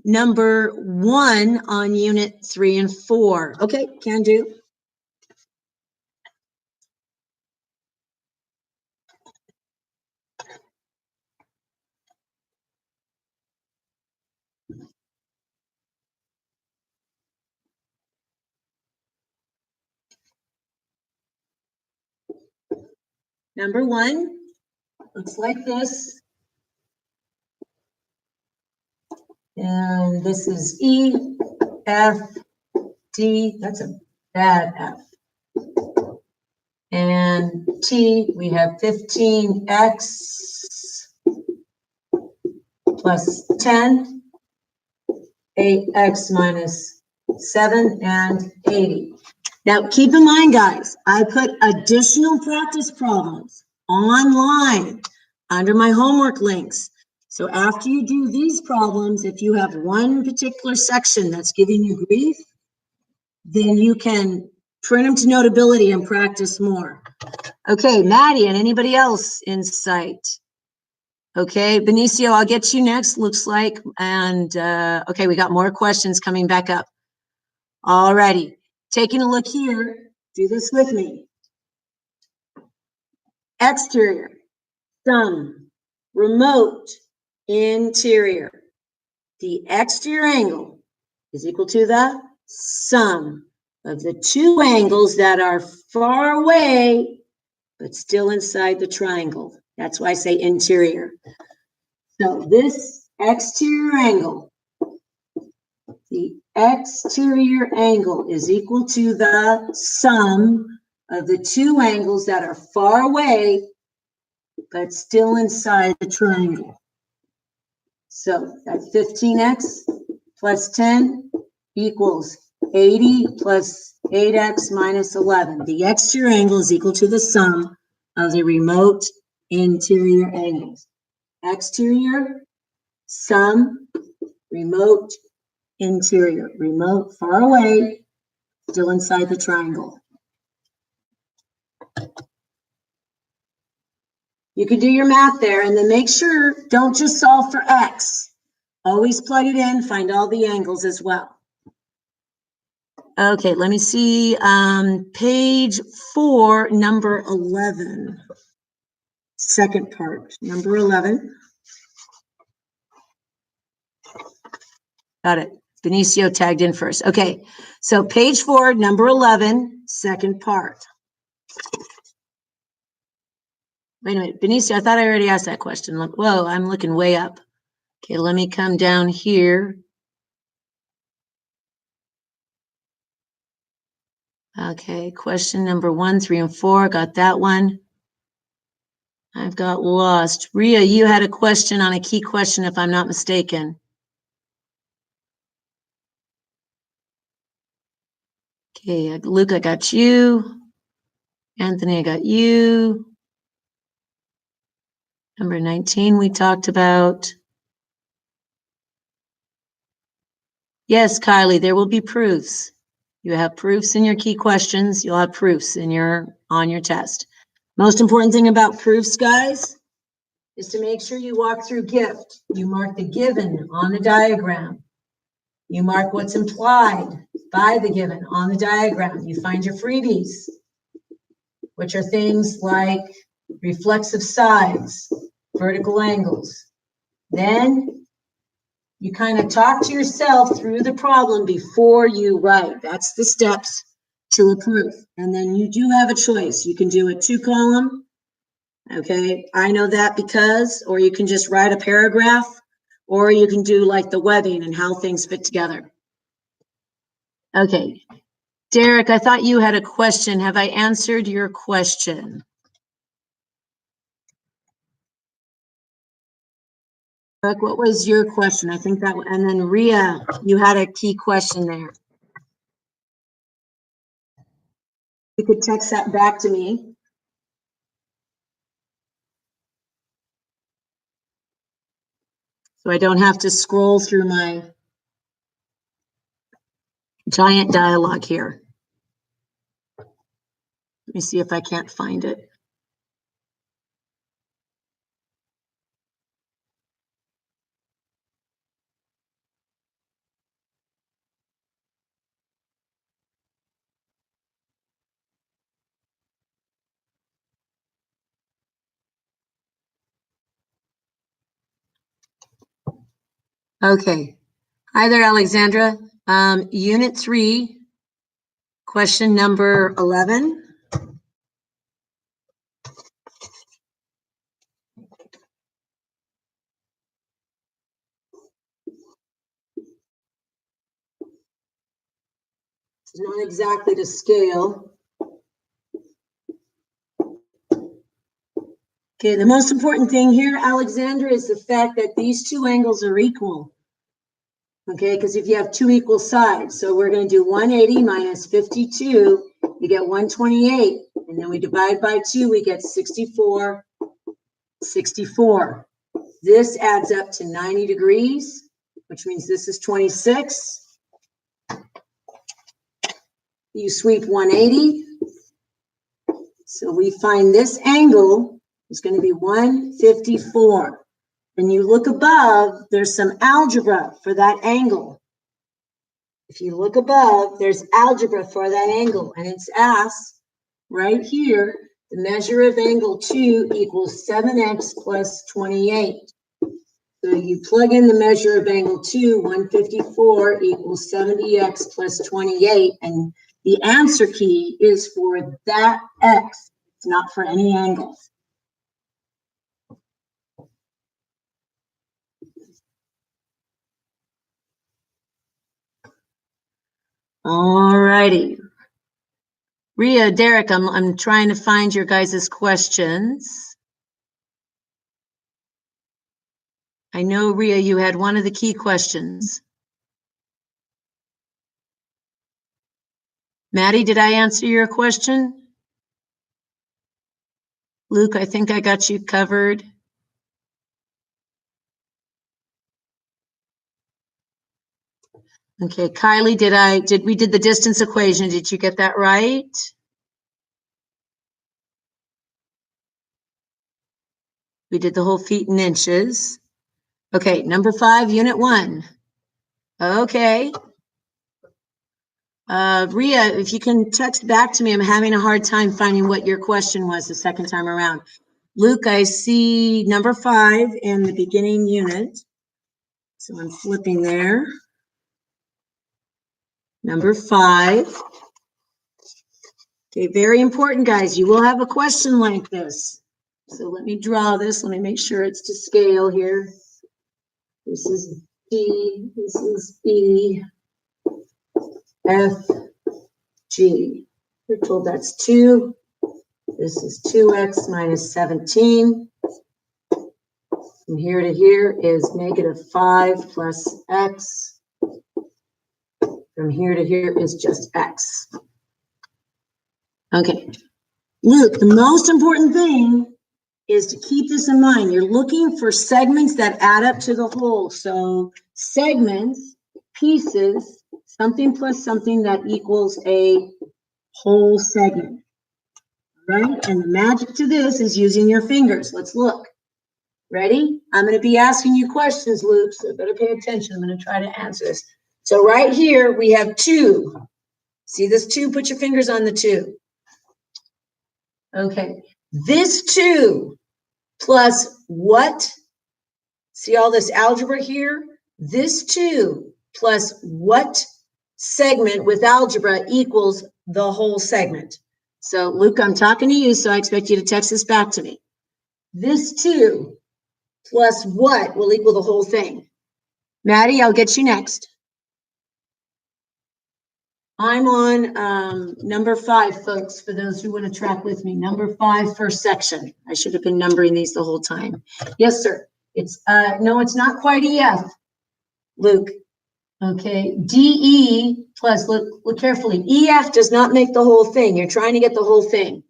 number 1 on unit 3 and 4. Okay, can do. Number 1 looks like this. And this is E, F, D. That's a bad F. And T, we have 15x plus 10, 8x minus 7, and 80. Now, keep in mind, guys, I put additional practice problems online under my homework links. So after you do these problems, if you have one particular section that's giving you grief, then you can print them to Notability and practice more. Okay, Maddie, and anybody else in sight? Okay, Benicio, I'll get you next, looks like. And okay, we got more questions coming back up. All righty, taking a look here, do this with me. Exterior, sum, remote, interior. The exterior angle is equal to the sum of the two angles that are far away, but still inside the triangle. That's why I say interior. So this exterior angle, the exterior angle is equal to the sum of the two angles that are far away, but still inside the triangle. So that's 15x plus 10 equals 80 plus 8x minus 11. The exterior angle is equal to the sum of the remote interior angles. Exterior, sum, remote, interior. Remote, far away, still inside the triangle. You can do your math there, and then make sure, don't just solve for x. Always plug it in, find all the angles as well. Okay, let me see. Page 4, number 11. Second part, number 11. Got it. Benicio tagged in first. Okay, so page 4, number 11, second part. Wait a minute, Benicio, I thought I already asked that question. Look, whoa, I'm looking way up. Okay, let me come down here. Okay, question number 1, 3, and 4. Got that one. I've got lost. Rhea, you had a question on a key question, if I'm not mistaken. Okay, Luke, I got you. Anthony, I got you. Number 19, we talked about. Yes, Kylie, there will be proofs. You have proofs in your key questions. You'll have proofs on your test. Most important thing about proofs, guys, is to make sure you walk through gift. You mark the given on the diagram. You mark what's implied by the given on the diagram. You find your freebies, which are things like reflexive sides, vertical angles. Then you kind of talk to yourself through the problem before you write. That's the steps to a proof. And then you do have a choice. You can do a 2-column. Okay, I know that because, or you can just write a paragraph, or you can do like the webbing and how things fit together. Okay, Derek, I thought you had a question. Have I answered your question? Derek, what was your question? I think that, and then Rhea, you had a key question there. You could text that back to me. So I don't have to scroll through my giant dialogue here. Let me see if I can't find it. Okay. Hi there, Alexandra. Unit 3, question number 11. It's not exactly to scale. Okay, the most important thing here, Alexandra, is the fact that these two angles are equal. Okay, because if you have two equal sides, so we're going to do 180 minus 52, you get 128, and then we divide by 2, we get 64. This adds up to 90 degrees, which means this is 26. You sweep 180. So we find this angle is going to be 154. And you look above, there's some algebra for that angle. If you look above, there's algebra for that angle. And it's asked right here, the measure of angle 2 equals 7x plus 28. So you plug in the measure of angle 2, 154 equals 70x plus 28. And the answer key is for that x. It's not for any angle. All righty. Rhea, Derek, I'm trying to find your guys' questions. I know, Rhea, you had one of the key questions. Maddie, did I answer your question? Luke, I think I got you covered. Okay, Kylie, we did the distance equation. Did you get that right? We did the whole feet and inches. Okay, number 5, unit 1. Okay. Rhea, if you can text back to me, I'm having a hard time finding what your question was the second time around. Luke, I see number 5 in the beginning unit. So I'm flipping there. Number 5. Okay, very important, guys. You will have a question like this. So let me draw this. Let me make sure it's to scale here. This is D, this is E, F, G. We're told that's 2. This is 2x minus 17. From here to here is -5 plus x. From here to here is just x. Okay. Luke, the most important thing is to keep this in mind. You're looking for segments that add up to the whole. So segments, pieces, something plus something that equals a whole segment. Right? And the magic to this is using your fingers. Let's look. Ready? I'm going to be asking you questions, Luke, so better pay attention. I'm going to try to answer this. So right here, we have 2. See this 2? Put your fingers on the 2. Okay. This 2 plus what? See all this algebra here? This 2 plus what segment with algebra equals the whole segment? So, Luke, I'm talking to you, so I expect you to text this back to me. This 2 plus what will equal the whole thing? Maddie, I'll get you next. I'm on number 5, folks, for those who want to track with me. Number 5, first section. I should have been numbering these the whole time. Yes, sir. It's no, it's not quite EF, Luke. Okay, DE plus, look carefully. EF does not make the whole thing. You're trying to get the whole thing.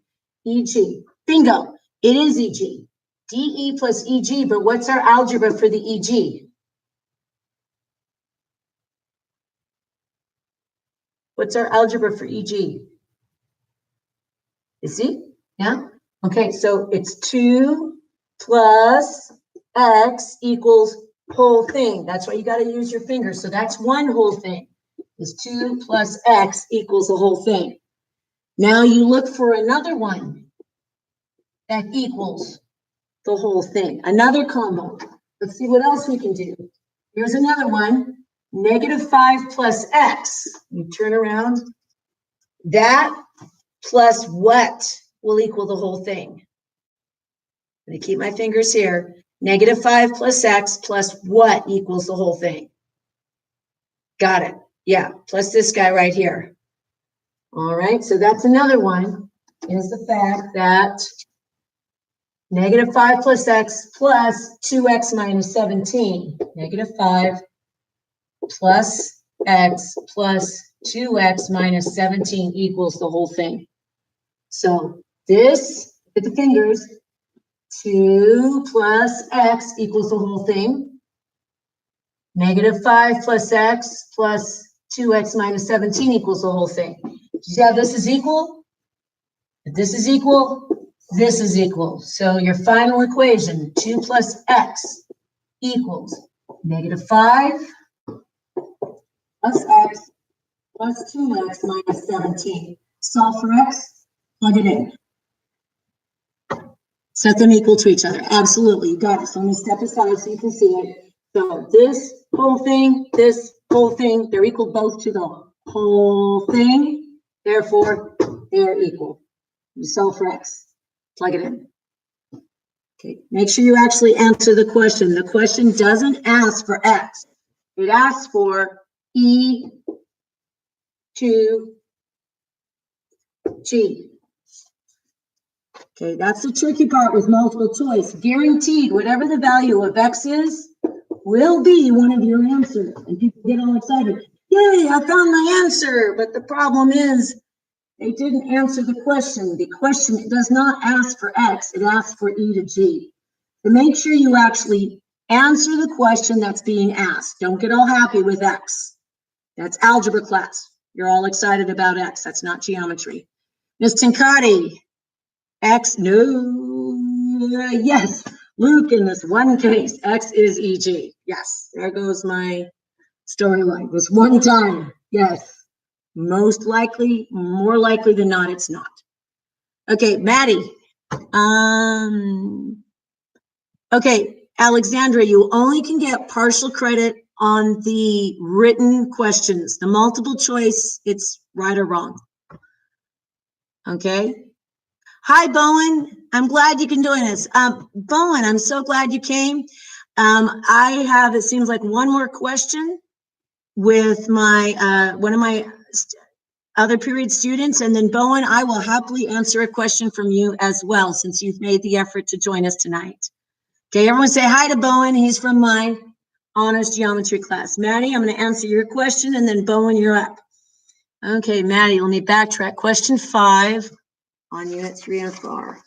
EG. Bingo. It is EG. DE plus EG, but what's our algebra for the EG? What's our algebra for EG? You see? Yeah? Okay, so it's 2 plus x equals whole thing. That's why you got to use your fingers. So that's one whole thing. Is 2 plus x equals the whole thing. Now you look for another one that equals the whole thing. Another combo. Let's see what else we can do. Here's another one. -5 plus x. You turn around. That plus what will equal the whole thing? I'm going to keep my fingers here. -5 plus x plus what equals the whole thing? Got it. Yeah, plus this guy right here. All right, so that's another one, is the fact that -5 plus x plus 2x minus 17. -5 plus x plus 2x minus 17 equals the whole thing. So this, with the fingers, 2 plus x equals the whole thing. -5 plus x plus 2x minus 17 equals the whole thing. See how this is equal? If this is equal, this is equal. So your final equation, 2 plus x equals -5 plus x plus 2x minus 17. Solve for x, plug it in. Set them equal to each other. Absolutely, you got it. So let me step aside so you can see it. So this whole thing, they're equal both to the whole thing. Therefore, they're equal. You solve for x. Plug it in. Okay, make sure you actually answer the question. The question doesn't ask for x. It asks for E to G. Okay, that's the tricky part with multiple choice. Guaranteed, whatever the value of x is, will be one of your answers. And people get all excited. Yay, I found my answer. But the problem is, they didn't answer the question. The question does not ask for x, it asks for E to G. So make sure you actually answer the question that's being asked. Don't get all happy with x. That's algebra class. You're all excited about x. That's not geometry. Ms. Tincati, x, no, yes. Luke, in this one case, x is EG. Yes, there goes my storyline. This one time, yes. Most likely, more likely than not, it's not. Okay, Maddie. Okay, Alexandra, you only can get partial credit on the written questions. The multiple choice, it's right or wrong. Okay. Hi, Bowen. I'm glad you can join us. Bowen, I'm so glad you came. I have, it seems like, one more question with my one of my other period students, and then Bowen, I will happily answer a question from you as well, since you've made the effort to join us tonight. Okay, everyone say hi to Bowen. He's from my honors geometry class. Maddie, I'm going to answer your question, and then Bowen, you're up. Okay, Maddie, let me backtrack. Question 5 on unit 3 and 4.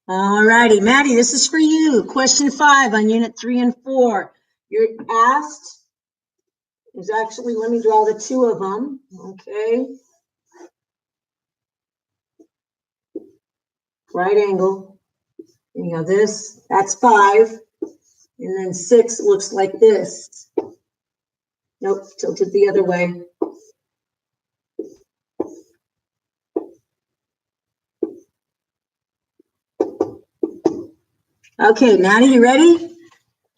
All righty, Maddie, this is for you. Question 5 on unit 3 and 4. You're asked, there's actually, let me draw the 2 of them, okay? Right angle, and you have this, that's 5, and then 6 looks like this. Nope, tilted the other way. Okay, Maddie, you ready?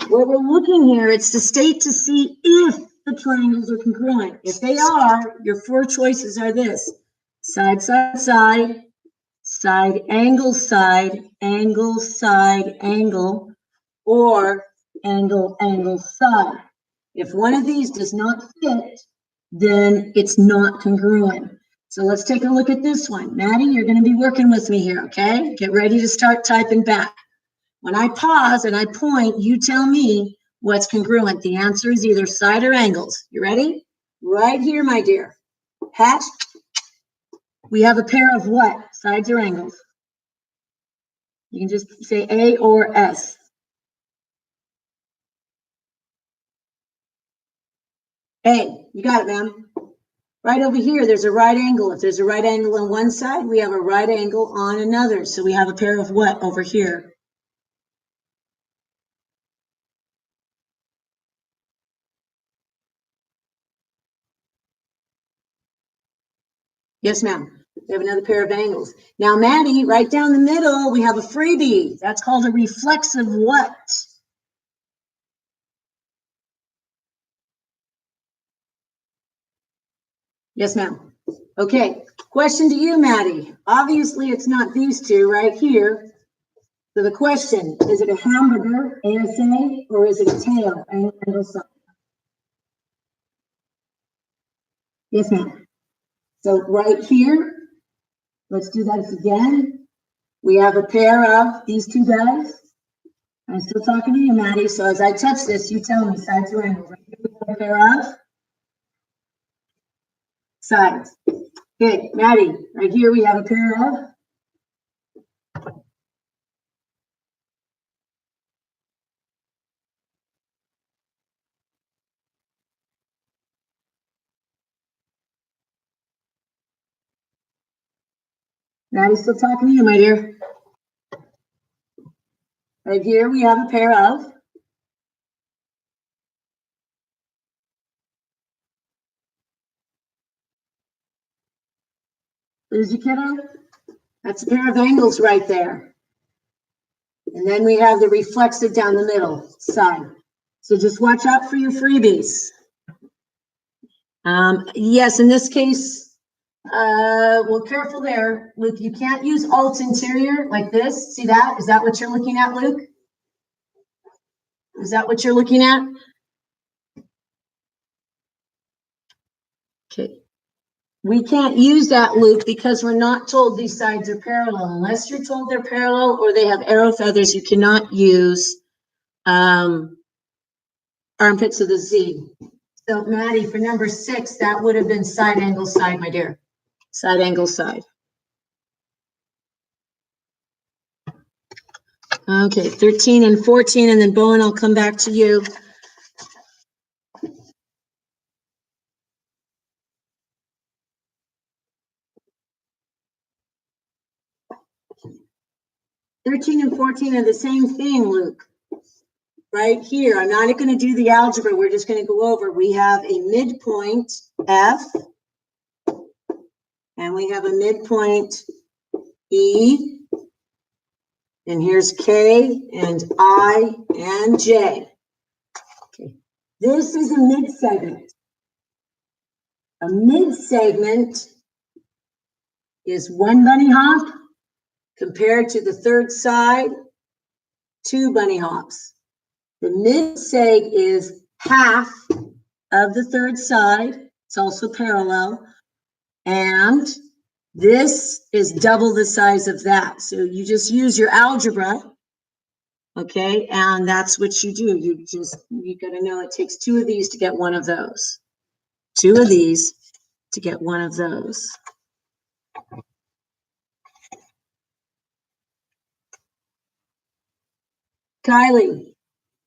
What we're looking here, it's to state to see if the triangles are congruent. If they are, your 4 choices are this: side, side, side, side, angle, side, angle, side, angle, or angle, angle, side. If one of these does not fit, then it's not congruent. So let's take a look at this one. Maddie, you're going to be working with me here, okay? Get ready to start typing back. When I pause and I point, you tell me what's congruent. The answer is either side or angles. You ready? Right here, my dear. Pat, we have a pair of what? Sides or angles? You can just say A or S. A, you got it, ma'am. Right over here, there's a right angle. If there's a right angle on one side, we have a right angle on another. So we have a pair of what over here? Yes, ma'am. We have another pair of angles. Now, Maddie, right down the middle, we have a freebie. That's called a reflexive what? Yes, ma'am. Okay, question to you, Maddie. Obviously, it's not these two right here. So the question, is it a hamburger, ASA, or is it a tail, angle side? Yes, ma'am. So right here, let's do that again. We have a pair of these two guys. I'm still talking to you, Maddie. So as I touch this, you tell me sides or angles. Right here we have a pair of sides. Okay, Maddie, right here we have a pair of Maddie, still talking to you, my dear. Right here we have a pair of Lucy kiddo. That's a pair of angles right there. And then we have the reflexive down the middle side. So just watch out for your freebies. Yes, in this case, well, careful there, Luke. You can't use alt interior like this. See that? Is that what you're looking at, Luke? Is that what you're looking at? Okay. We can't use that, Luke, because we're not told these sides are parallel. Unless you're told they're parallel or they have arrow feathers, you cannot use armpits of the Z. So, Maddie, for number 6, that would have been side angle side, my dear. Side angle side. Okay, 13 and 14, and then Bowen, I'll come back to you. "13 and 14 are the same thing, Luke. Right here, I'm not going to do the algebra. We're just going to go over. We have a midpoint F, and we have a midpoint E, and here's K and I and J. Okay. This is a midsegment. A midsegment is one bunny hop compared to the third side, 2 bunny hops. The midseg is half of the third side. It's also parallel. And this is double the size of that. So you just use your algebra, okay? And that's what you do. You got to know it takes 2 of these to get one of those. 2 of these to get one of those. Kylie,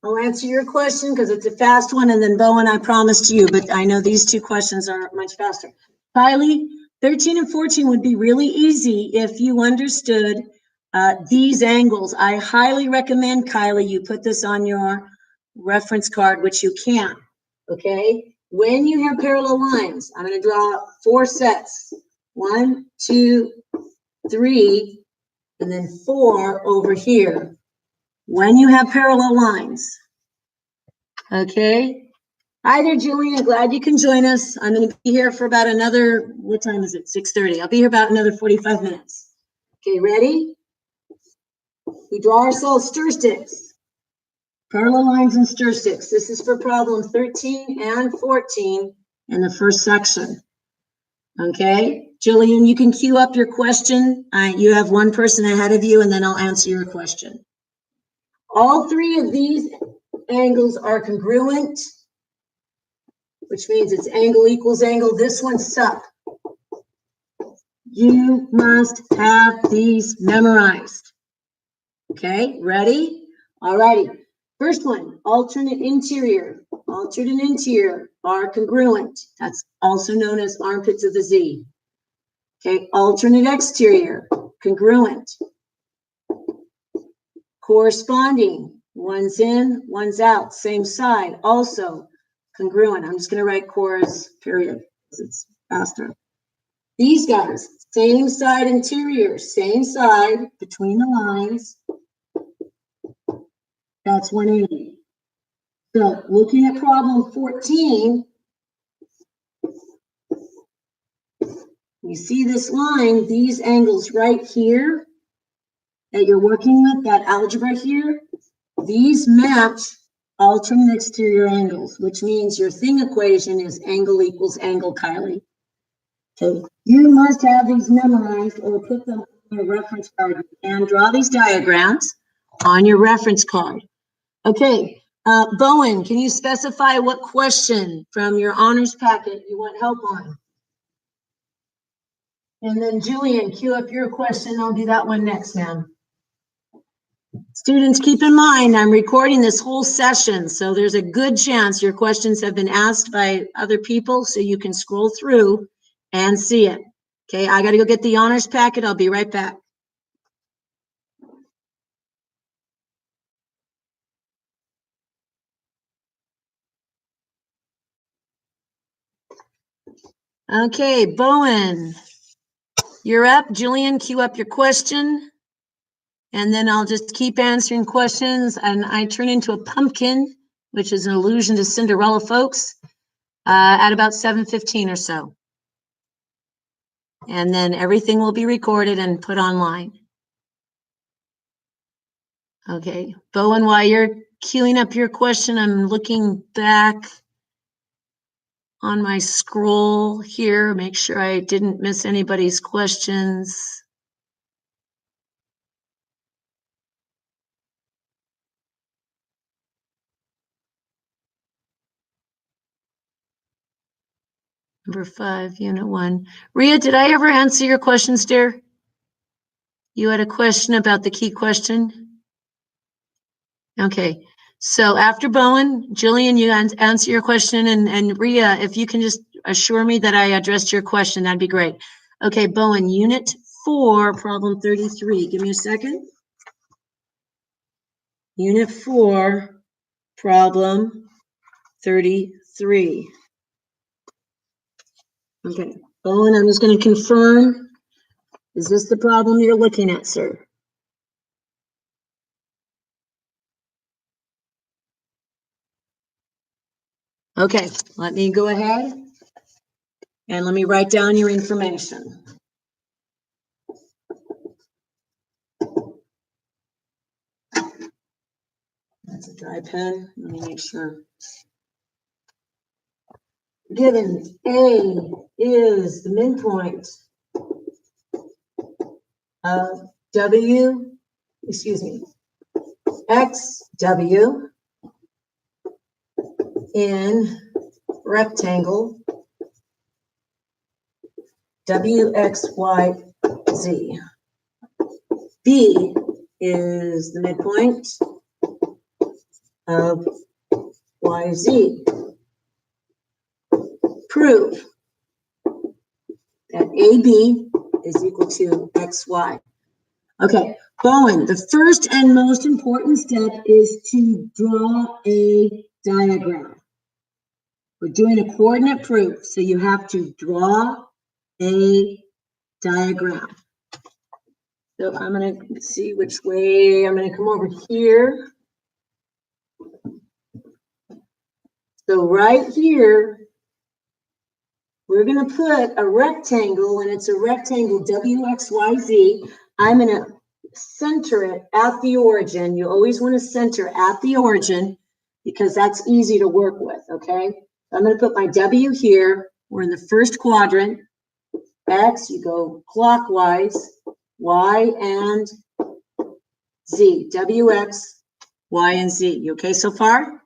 I'll answer your question because it's a fast one, and then Bowen, I promised you, but I know these 2 questions are much faster. Kylie, 13 and 14 would be really easy if you understood these angles. I highly recommend, Kylie, you put this on your reference card, which you can, okay? When you have parallel lines, I'm going to draw 4 sets. 1, 2, 3, and then 4 over here. When you have parallel lines, okay? Hi there, Julian. Glad you can join us. I'm going to be here for about another, what time is it? 6:30. I'll be here about another 45 minutes. Okay, ready? We draw ourselves stir sticks. Parallel lines and stir sticks. This is for problem 13 and 14 in the first section. Okay, Julian, you can queue up your question. You have one person ahead of you, and then I'll answer your question. All 3 of these angles are congruent, which means it's angle equals angle. This one's sup. You must have these memorized. Okay, ready? All righty. First one, alternate interior. Alternate interior are congruent. That's also known as armpits of the Z. Okay, alternate exterior, congruent. Corresponding, one's in, one's out, same side, also congruent. I'm just going to write chorus, period, because it's faster. These guys, same side interior, same side between the lines. That's 180. So looking at problem 14, you see this line, these angles right here that you're working with, that algebra here, these match alternate exterior angles, which means your thing equation is angle equals angle, Kylie. So you must have these memorized or put them on your reference card and draw these diagrams on your reference card. Okay, Bowen, can you specify what question from your honors packet you want help on? And then Julian, queue up your question. I'll do that one next, ma'am. Students, keep in mind, I'm recording this whole session, so there's a good chance your questions have been asked by other people, so you can scroll through and see it. Okay, I got to go get the honors packet. I'll be right back. Okay, Bowen, you're up. Julian, queue up your question. And then I'll just keep answering questions, and I turn into a pumpkin, which is an allusion to Cinderella, folks, at about 7:15 or so. And then everything will be recorded and put online. Okay, Bowen, while you're queuing up your question, I'm looking back on my scroll here, make sure I didn't miss anybody's questions. Number 5, unit 1. Ria, did I ever answer your questions, dear? You had a question about the key question? Okay, so after Bowen, Jillian, you answer your question, and Rhea, if you can just assure me that I addressed your question, that'd be great. Okay, Bowen, Unit 4, problem 33. Give me a second. Unit 4, problem 33. Okay, Bowen, I'm just going to confirm. Is this the problem you're looking at, sir? Okay, let me go ahead and let me write down your information. That's a dry pen. Let me make sure. Given A is the midpoint of W, excuse me, XW in rectangle WXYZ. B is the midpoint of YZ. Prove that AB is equal to XY. Okay, Bowen, the first and most important step is to draw a diagram. We're doing a coordinate proof, so you have to draw a diagram. So I'm going to see which way. I'm going to come over here. So right here, we're going to put a rectangle, and it's a rectangle WXYZ. I'm going to center it at the origin. You always want to center at the origin because that's easy to work with, okay? So I'm going to put my W here. We're in the first quadrant. X, you go clockwise. Y and Z. WX, Y, and Z. You okay so far?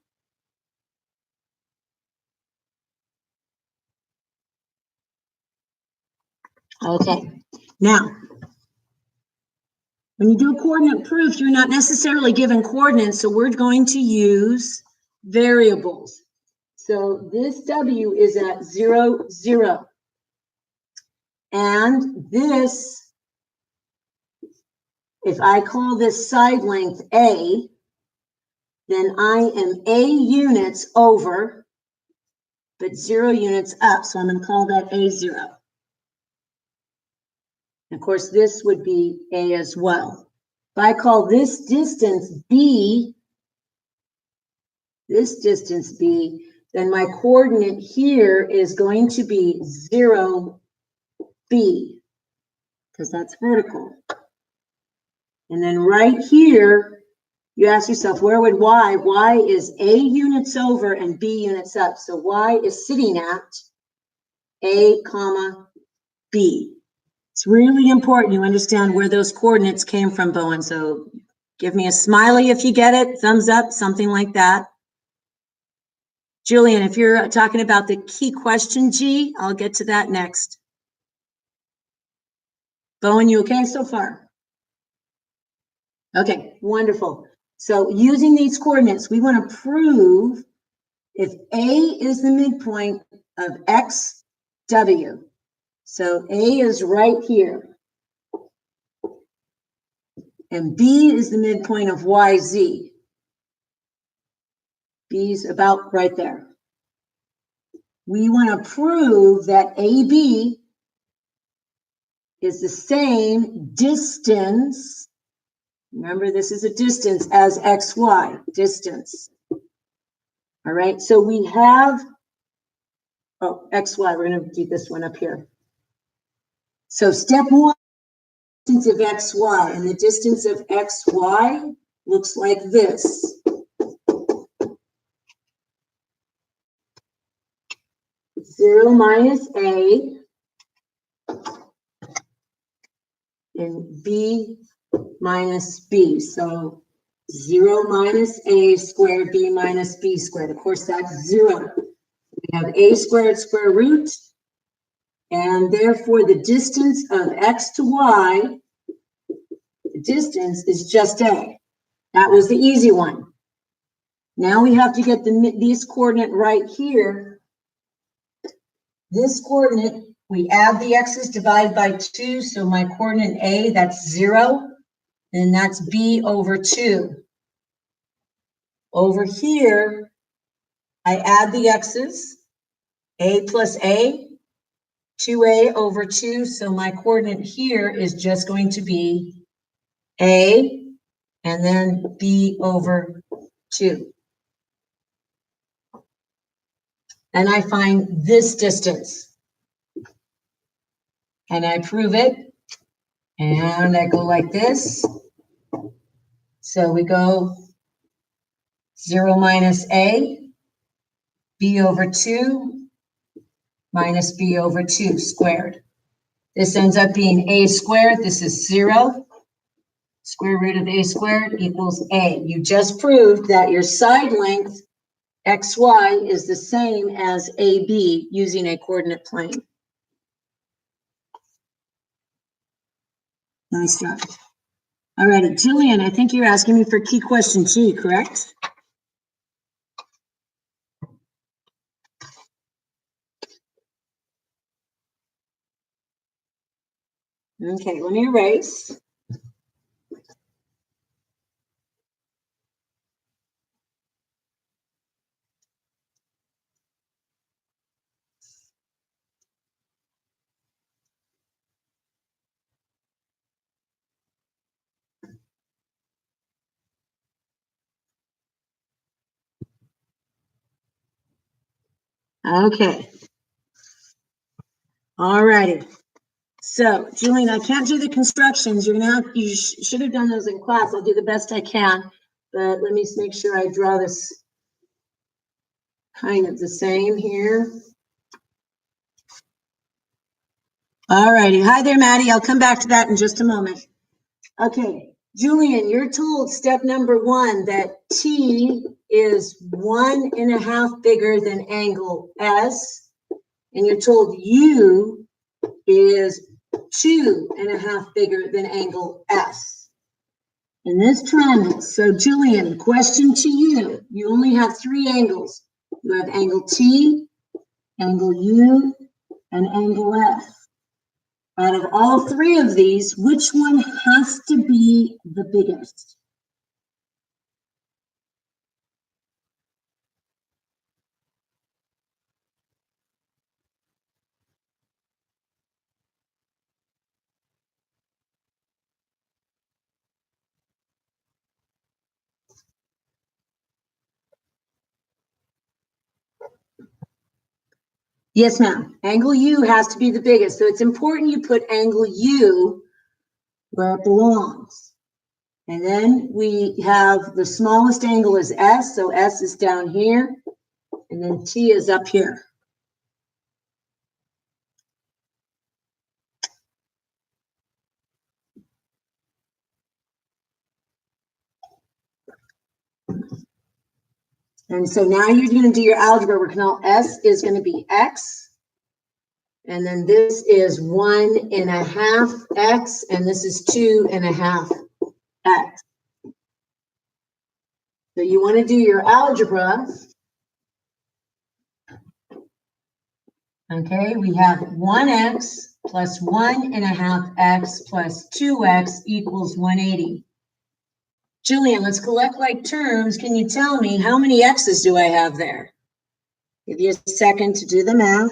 Okay. Now, when you do a coordinate proof, you're not necessarily given coordinates, so we're going to use variables. So this W is at 0, 0. And this, if I call this side length A, then I am A units over, but 0 units up. So I'm going to call that A0. Of course, this would be A as well. If I call this distance B, then my coordinate here is going to be 0, B, because that's vertical. And then right here, you ask yourself, where would Y? Y is A units over and B units up. So Y is sitting at A, comma, B. It's really important you understand where those coordinates came from, Bowen. So give me a smiley if you get it, thumbs up, something like that. Julian, if you're talking about the key question G, I'll get to that next. Bowen, you okay so far? Okay, wonderful. So using these coordinates, we want to prove if A is the midpoint of XW. So A is right here. And B is the midpoint of YZ. B's about right there. We want to prove that AB is the same distance. Remember, this is a distance as XY, distance. All right, so we have, XY, we're going to keep this one up here. So step one, distance of XY, and the distance of XY looks like this. Zero minus A and B minus B. So 0 minus A squared, B minus B squared. Of course, that's 0. We have A squared square root, and therefore the distance of X to Y, the distance is just A. That was the easy one. Now we have to get this coordinate right here. This coordinate, we add the x's, divide by 2. So my coordinate A, that's 0. And that's B over 2. Over here, I add the x's. A plus A, 2A over 2. So my coordinate here is just going to be A and then B over 2. And I find this distance. And I prove it. And I go like this. So we go 0 minus A, B over 2, minus B over 2 squared. This ends up being A squared. This is 0. Square root of A squared equals A. You just proved that your side length, XY, is the same as AB using a coordinate plane. Nice job. All righty, Jillian, I think you're asking me for key question G, correct? Okay, let me erase. Okay. All righty. So, Julian, I can't do the constructions. You're gonna have, you should have done those in class. I'll do the best I can, but let me just make sure I draw this kind of the same here. All righty. Hi there, Maddie. I'll come back to that in just a moment. Okay, Julian, you're told step number 1 that T is 1.5 bigger than angle S, and you're told U is 2.5 bigger than angle S. In this triangle, so Julian, question to you. You only have 3 angles. You have angle T, angle U, and angle F. Out of all 3 of these, which one has to be the biggest? Yes, ma'am. Angle U has to be the biggest. So it's important you put angle U where it belongs. And then we have the smallest angle is S. So S is down here. And then T is up here. And so now you're going to do your algebra work. Now S is going to be X. And then this is 1.5 X. And this is 2.5 X. So you want to do your algebra. Okay, we have 1x plus 1.5x plus 2x equals 180. Julian, let's collect like terms. Can you tell me how many x's do I have there? Give you a second to do the math.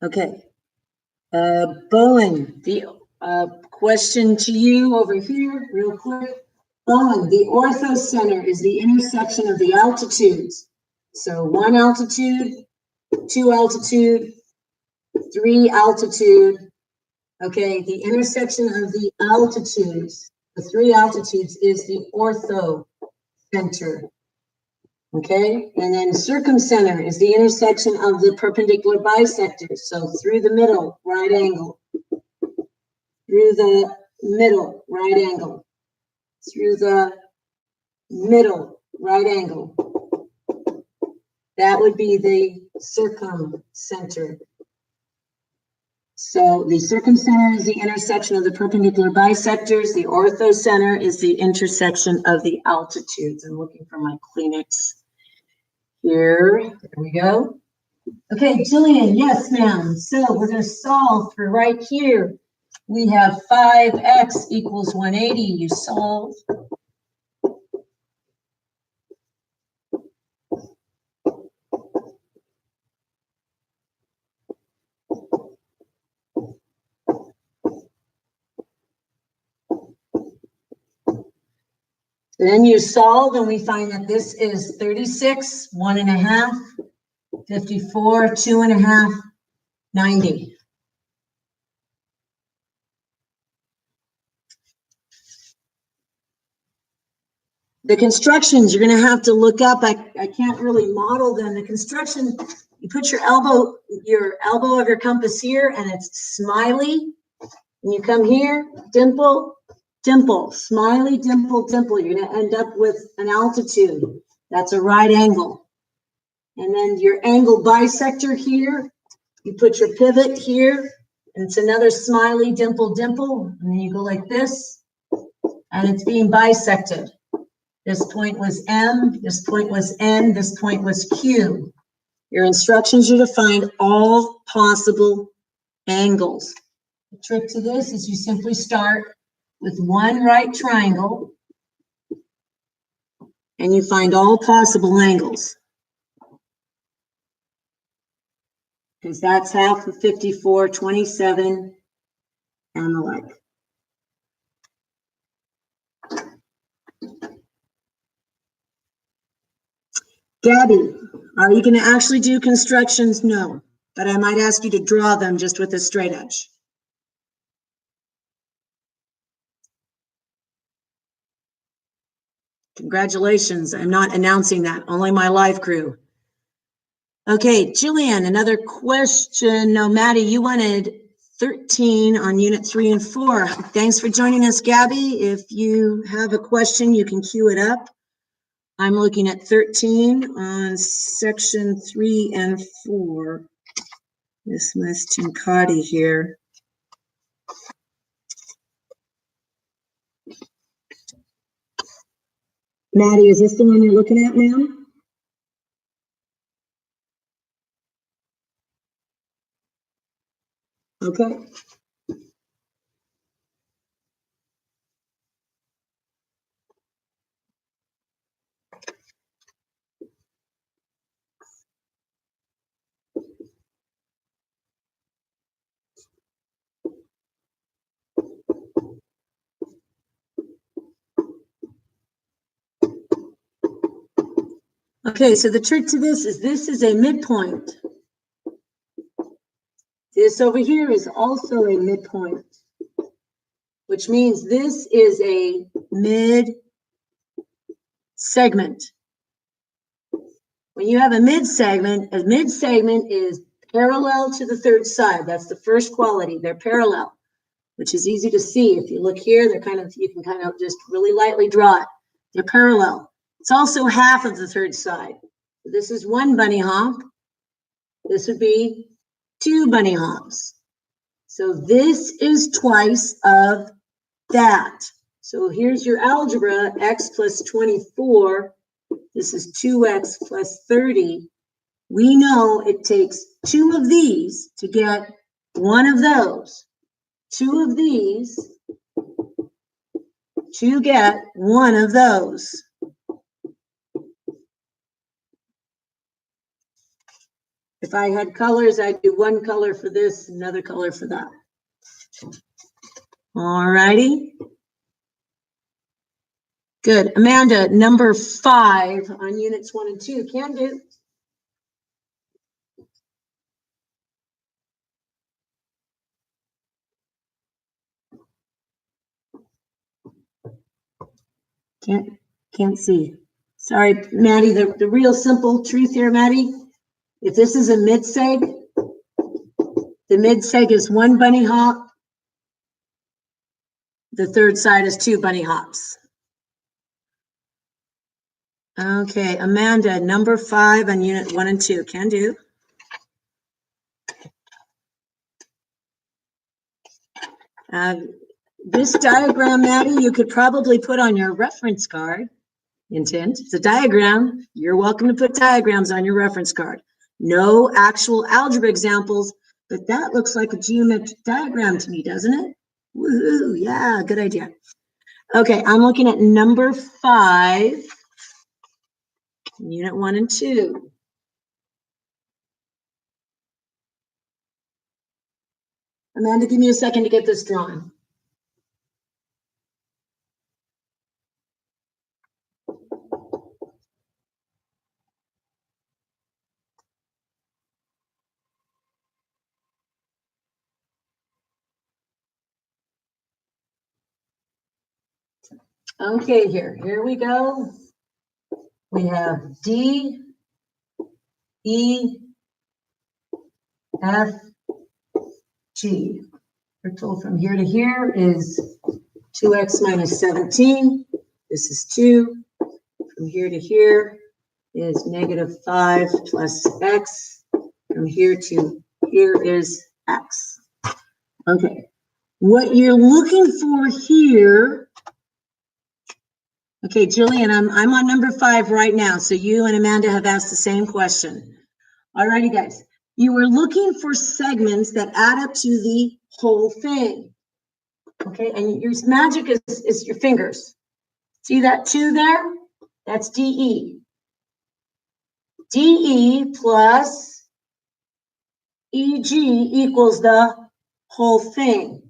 Okay. Bowen, the question to you over here, real quick. Bowen, the orthocenter is the intersection of the altitudes. So 1 altitude, 2 altitude, 3 altitude. Okay, the intersection of the altitudes, the 3 altitudes, is the orthocenter. Okay, and then circumcenter is the intersection of the perpendicular bisectors. So through the middle, right angle. Through the middle, right angle. through the middle right angle. That would be the circumcenter. So the circumcenter is the intersection of the perpendicular bisectors. The orthocenter is the intersection of the altitudes. I'm looking for my Kleenex here. There we go. Okay, Jillian, yes, ma'am. So we're going to solve for right here. We have 5x equals 180. You solve. Then you solve, and we find that this is 36, 1.5, 54, 2.5, 90. The constructions, you're going to have to look up. I can't really model them. The construction, you put your elbow of your compass here, and it's smiley. And you come here, dimple, dimple, smiley, dimple, dimple. You're going to end up with an altitude. That's a right angle. And then your angle bisector here, you put your pivot here, and it's another smiley, dimple, dimple. And then you go like this, and it's being bisected. This point was M, this point was N, this point was Q. Your instructions are to find all possible angles. The trick to this is you simply start with one right triangle and you find all possible angles. Because that's half of 54, 27, and the like. Gabby, are you going to actually do constructions? No, but I might ask you to draw them just with a straight edge. Congratulations. I'm not announcing that, only my live crew. Okay, Jillian, another question. No, Maddie, you wanted 13 on unit 3 and 4. Thanks for joining us, Gabby. If you have a question, you can queue it up. I'm looking at 13 on section 3 and 4. This Miss Tincati here. Maddie, is this the one you're looking at, ma'am? Okay. Okay, so the trick to this is a midpoint. This over here is also a midpoint, which means this is a mid segment. When you have a mid segment is parallel to the third side. That's the first quality. They're parallel, which is easy to see. If you look here, you can kind of just really lightly draw it. They're parallel. It's also half of the third side. This is one bunny hop. This would be 2 bunny hops. So this is twice of that. So here's your algebra, x plus 24. This is 2x plus 30. We know it takes 2 of these to get 1 of those. 2 of these to get 1 of those. If I had colors, I'd do one color for this, another color for that. All righty. Good. Amanda, number 5 on units 1 and 2. Can do. Can't see. Sorry, Maddie, the real simple truth here, Maddie. If this is a mid-seg, the mid-seg is 1 bunny hop. The third side is 2 bunny hops. Okay, Amanda, number 5 on unit 1 and 2. Can do. This diagram, Maddie, you could probably put on your reference card. Intent. It's a diagram. You're welcome to put diagrams on your reference card. No actual algebra examples, but that looks like a geometric diagram to me, doesn't it? Woohoo, yeah, good idea. Okay, I'm looking at number 5, unit 1 and 2. Amanda, give me a second to get this drawn. Okay, here we go. We have D, E, F, G. We're told from here to here is 2x minus 17. This is 2. From here to here is negative 5 plus x. From here to here is x. Okay. What you're looking for here. Okay, Jillian, I'm on number 5 right now. So you and Amanda have asked the same question. All righty, guys. You were looking for segments that add up to the whole thing. Okay, and your magic is your fingers. See that 2 there? That's DE. DE plus EG equals the whole thing.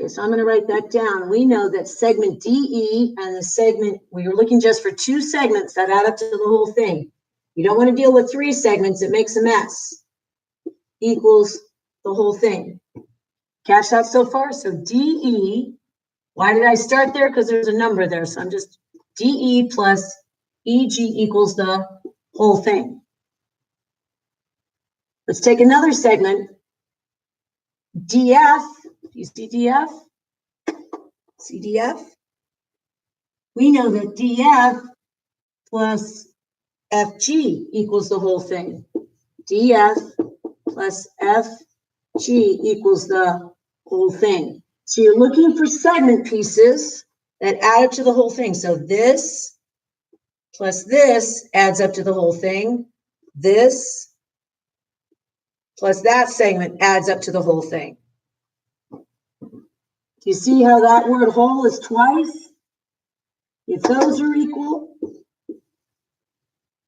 Okay, so I'm going to write that down. We know that segment DE and the segment, we were looking just for 2 segments that add up to the whole thing. You don't want to deal with 3 segments, it makes a mess. Equals the whole thing. Catch that so far? So DE, why did I start there? Because there's a number there. So I'm just DE plus EG equals the whole thing. Let's take another segment. DF, you see DF? CDF? We know that DF plus FG equals the whole thing. DF plus FG equals the whole thing. So you're looking for segment pieces that add up to the whole thing. So this plus this adds up to the whole thing. This plus that segment adds up to the whole thing. Do you see how that word whole is twice? If those are equal,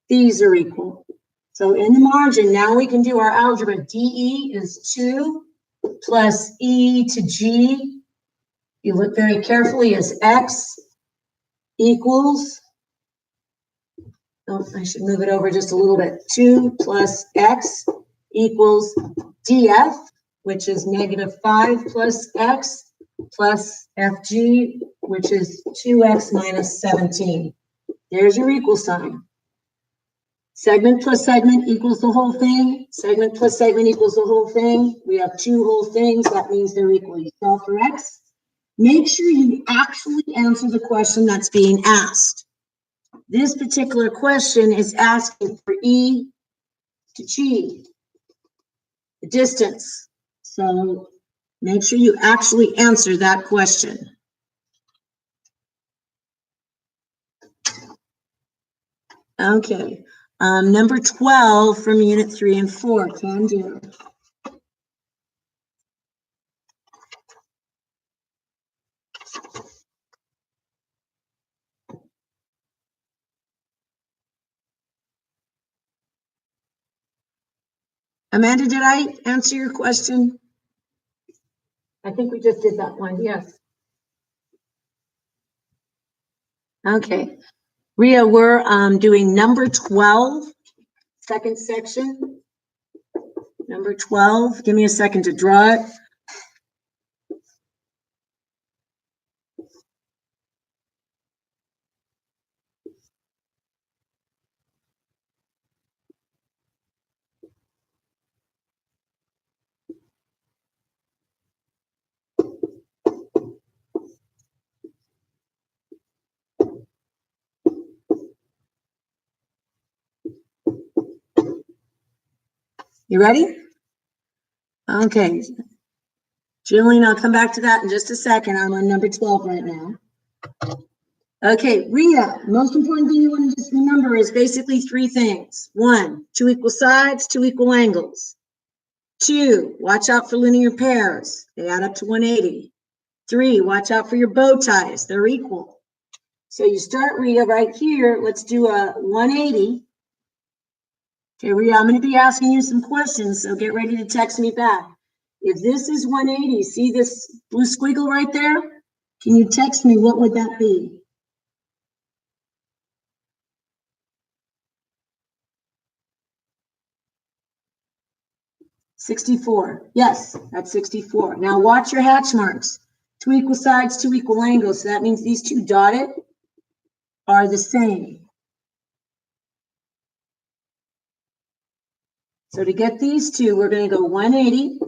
these are equal. So in the margin, now we can do our algebra. DE is 2 plus E to G. You look very carefully as X equals, oh, I should move it over just a little bit. 2 plus X equals DF, which is negative 5 plus X plus FG, which is 2x minus 17. There's your equal sign. Segment plus segment equals the whole thing. Segment plus segment equals the whole thing. We have 2 whole things. That means they're equal. You solve for X. Make sure you actually answer the question that's being asked. This particular question is asking for E to G, the distance. So make sure you actually answer that question. Okay, number 12 from unit 3 and 4, can do. Amanda, did I answer your question? I think we just did that one, yes. Okay, Ria, we're doing number 12, second section. Number 12, give me a second to draw it. You ready? Okay. Jillian, I'll come back to that in just a second. I'm on number 12 right now. Okay, Rhea, most important thing you want to just remember is basically three things. 1, 2 equal sides, 2 equal angles. 2, watch out for linear pairs. They add up to 180. 3, watch out for your bow ties. They're equal. So you start, Rhea, right here. Let's do a 180. Okay, Rhea, I'm going to be asking you some questions, so get ready to text me back. If this is 180, see this blue squiggle right there? Can you text me, what would that be? $64. Yes, that's 64. Now watch your hatch marks. 2 equal sides, 2 equal angles. So that means these two dotted are the same. So to get these two, we're going to go 180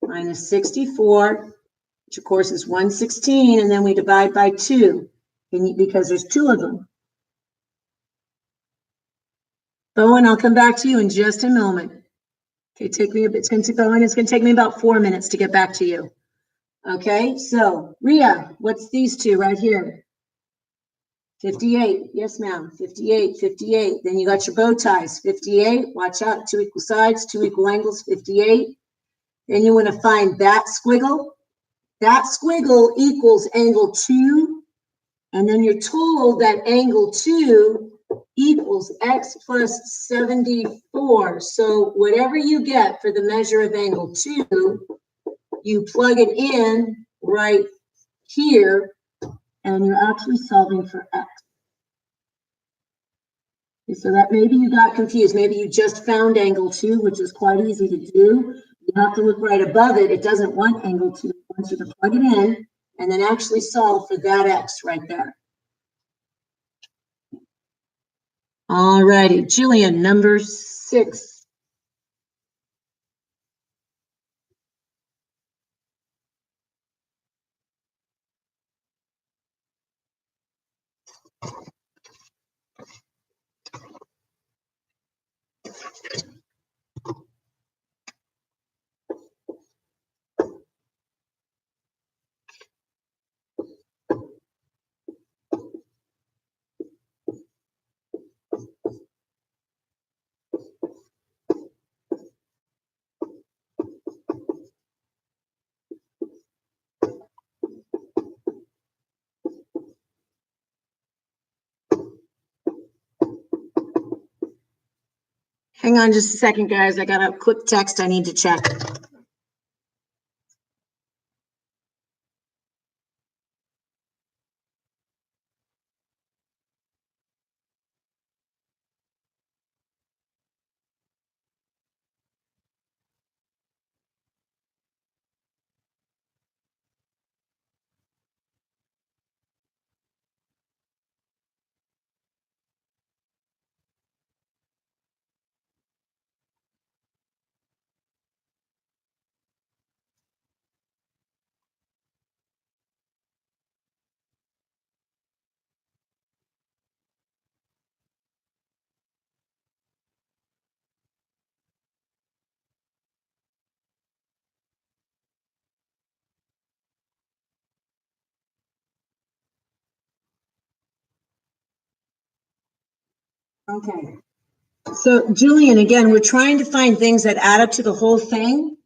minus 64, which of course is 116, and then we divide by 2 because there's 2 of them. Bowen, I'll come back to you in just a moment. Okay, it's going to take me about 4 minutes to get back to you. Okay, so Rhea, what's these two right here? 58, yes ma'am, 58, 58. Then you got your bow ties, 58, watch out, 2 equal sides, 2 equal angles, 58. Then you want to find that squiggle. That squiggle equals angle 2, and then you're told that angle 2 equals x plus 74. So whatever you get for the measure of angle 2, you plug it in right here, and you're actually solving for x. Okay, so that maybe you got confused. Maybe you just found angle 2, which is quite easy to do. You have to look right above it. It doesn't want angle 2. It wants you to plug it in and then actually solve for that x right there. All righty, Jillian, number 6. Hang on just a second, guys. I got a quick text I need to check. Okay. So, Julian, again, we're trying to find things that add up to the whole thing.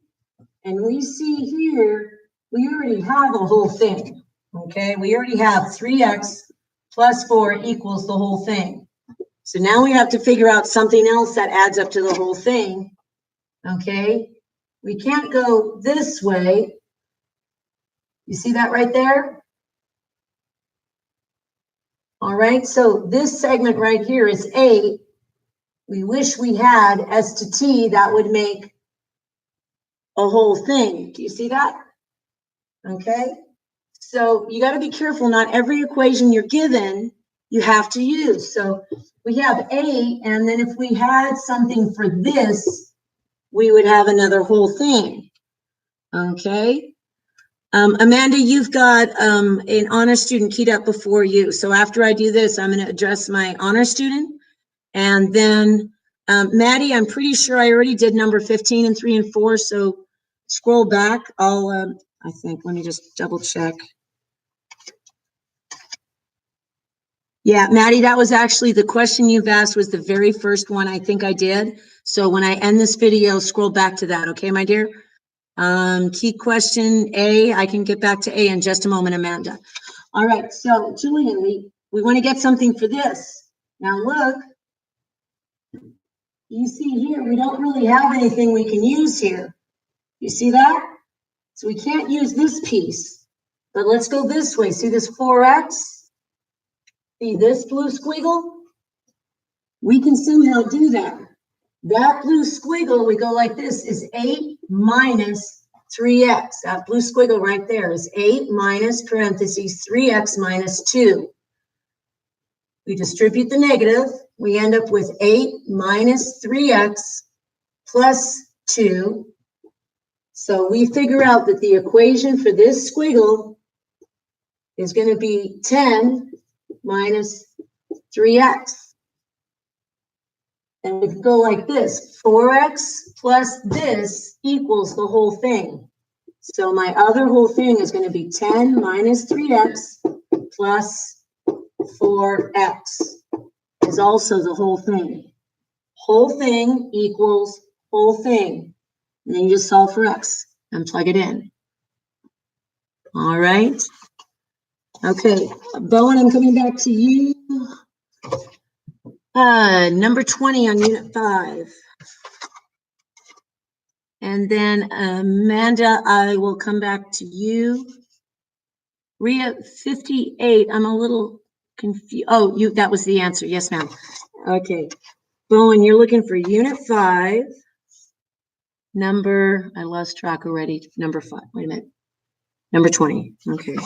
And we see here, we already have a whole thing. Okay, we already have 3x plus 4 equals the whole thing. So now we have to figure out something else that adds up to the whole thing. Okay, we can't go this way. You see that right there? All right, so this segment right here is 8. We wish we had S to T, that would make a whole thing. Do you see that? Okay, so you got to be careful. Not every equation you're given, you have to use. So we have 8, and then if we had something for this, we would have another whole thing. Okay. Amanda, you've got an honor student keyed up before you. So after I do this, I'm going to address my honor student, and then Maddie, I'm pretty sure I already did number 15 and 3 and 4, so scroll back. I think, let me just double check. Yeah, Maddie, that was actually the question you've asked was the very first one I think I did. So when I end this video, scroll back to that, okay, my dear? Key question A, I can get back to A in just a moment, Amanda. All right, so Julian, we want to get something for this. Now look, you see here, we don't really have anything we can use here. You see that? So we can't use this piece, but let's go this way. See this 4x? See this blue squiggle? We can somehow do that. That blue squiggle, we go like this, is 8 minus 3x. That blue squiggle right there is 8 minus parentheses 3x minus 2. We distribute the negative. We end up with 8 minus 3x plus 2. So we figure out that the equation for this squiggle is going to be 10 minus 3x. And we can go like this, 4x plus this equals the whole thing. So my other whole thing is going to be 10 minus 3x plus 4x is also the whole thing. Whole thing equals whole thing. And then you just solve for x and plug it in. All right. Okay, Bowen, I'm coming back to you. Number 20 on unit 5. And then Amanda, I will come back to you. Ria, 58, I'm a little confused. Oh, that was the answer. Yes, ma'am. Okay. Bowen, you're looking for unit 5. I lost track already. Number 5. Wait a minute. Number 20. Okay.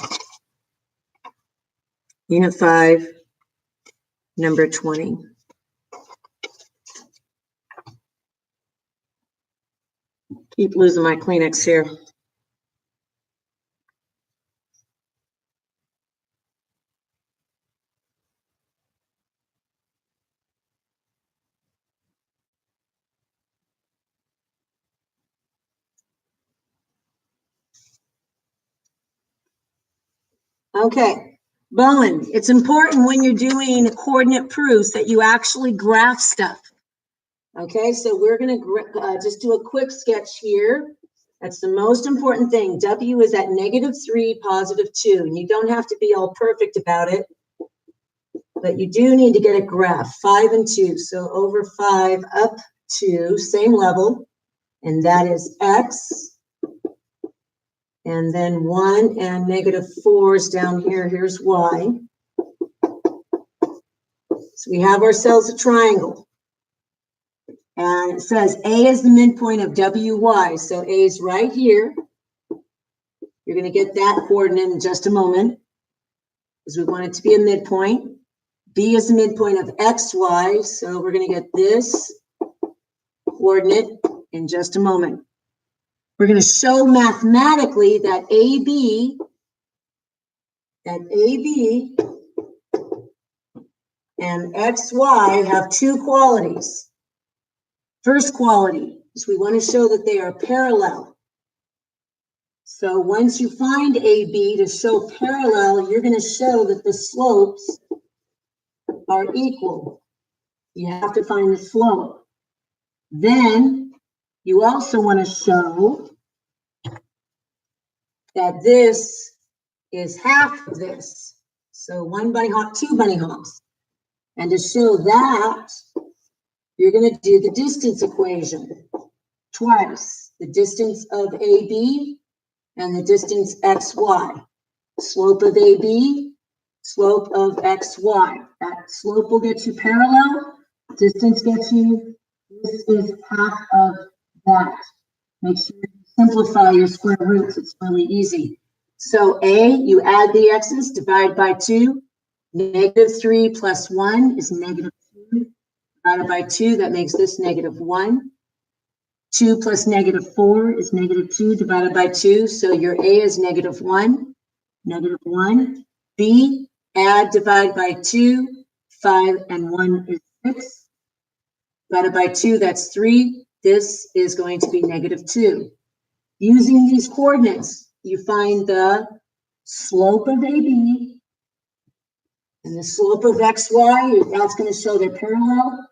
Unit 5, number 20. Keep losing my Kleenex here. Okay, Bowen, it's important when you're doing coordinate proofs that you actually graph stuff. Okay, so we're going to just do a quick sketch here. That's the most important thing. W is at -3, +2. And you don't have to be all perfect about it, but you do need to get a graph, 5 and 2. So over 5 up to same level, and that is x. And then 1 and -4 is down here. Here's y. So we have ourselves a triangle. And it says A is the midpoint of WY. So A is right here. You're going to get that coordinate in just a moment, because we want it to be a midpoint. B is the midpoint of XY. So we're going to get this coordinate in just a moment. We're going to show mathematically that AB and XY have two qualities. First quality is we want to show that they are parallel. So once you find AB to show parallel, you're going to show that the slopes are equal. You have to find the slope. Then you also want to show that this is half of this. So 1 bunny hop, 2 bunny hops. And to show that, you're going to do the distance equation twice. The distance of AB and the distance XY. Slope of AB, slope of XY. That slope will get you parallel. Distance gets you, this is half of that. Make sure you simplify your square roots. It's really easy. So A, you add the x's, divide by 2. -3 plus 1 is -2. Divided by 2, that makes this -1. 2 plus -4 is -2 divided by 2. So your A is -1, -1. B, add, divide by 2. 5 and 1 is 6. divided by 2, that's 3. This is going to be -2. Using these coordinates, you find the slope of AB and the slope of XY. That's going to show they're parallel.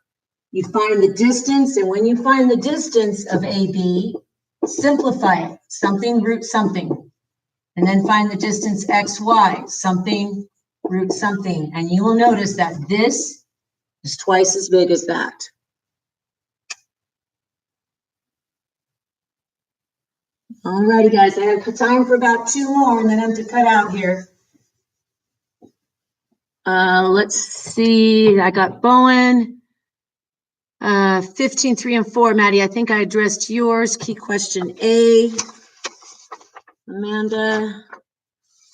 You find the distance, and when you find the distance of AB, simplify it, something root something, and then find the distance XY, something root something, and you will notice that this is twice as big as that. All righty, guys, I have time for about 2 more, and then I'm to cut out here. Let's see, I got Bowen. 15, 3, and 4, Maddie, I think I addressed yours. Key question A. Amanda,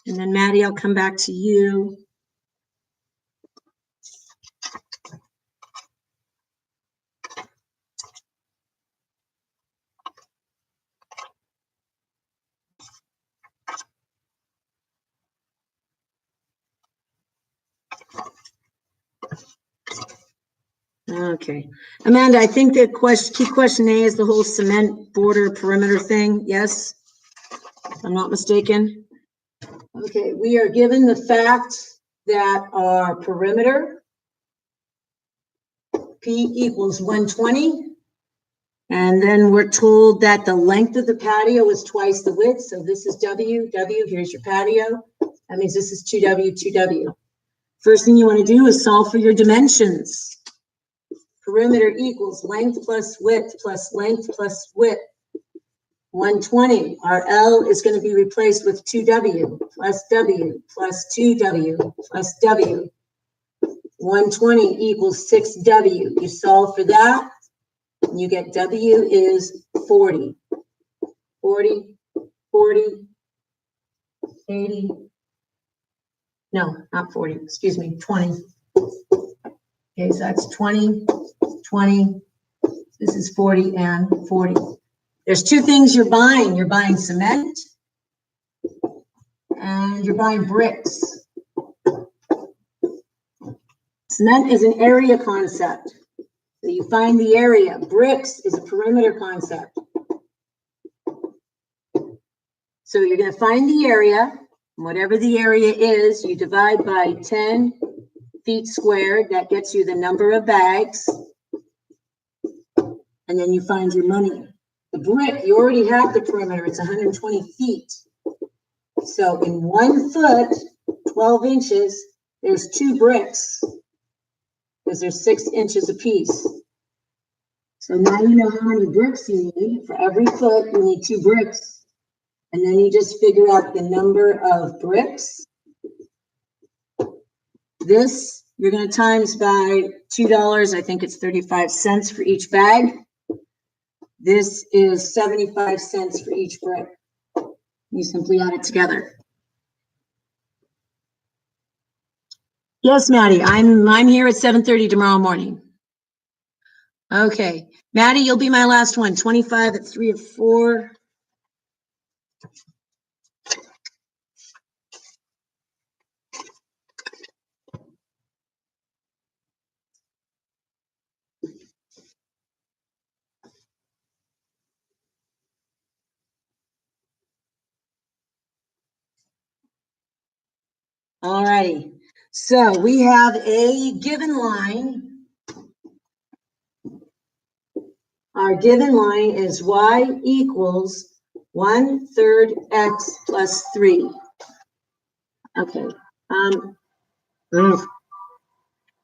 and then Maddie, I'll come back to you. Okay, Amanda, I think the key question A is the whole cement border perimeter thing. Yes, if I'm not mistaken. Okay, we are given the fact that our perimeter P equals 120, and then we're told that the length of the patio is twice the width. So this is W. Here's your patio. That means this is 2W, 2W. First thing you want to do is solve for your dimensions. Perimeter equals length plus width plus length plus width. 120. Our L is going to be replaced with 2W plus W plus 2W plus W. 120 equals 6W. You solve for that, and you get W is 40. 40, 40, 80. No, not 40. Excuse me, 20. Okay, so that's 20, 20. This is 40 and 40. There's 2 things you're buying. You're buying cement and you're buying bricks. Cement is an area concept. So you find the area. Bricks is a perimeter concept. So you're going to find the area. Whatever the area is, you divide by 10 feet squared. That gets you the number of bags. And then you find your money. The brick, you already have the perimeter. It's 120 feet. So in 1 foot, 12 inches, there's 2 bricks. Because there's 6 inches apiece. So now you know how many bricks you need. For every foot, you need 2 bricks. And then you just figure out the number of bricks. This, you're going to times by $2. I think it's 35 cents for each bag. This is 75 cents for each brick. You simply add it together. Yes, Maddie, I'm here at 7:30 tomorrow morning. Okay, Maddie, you'll be my last one. 25 at 3 of 4. All righty. So we have a given line. Our given line is y equals 1/3 x plus 3. Okay.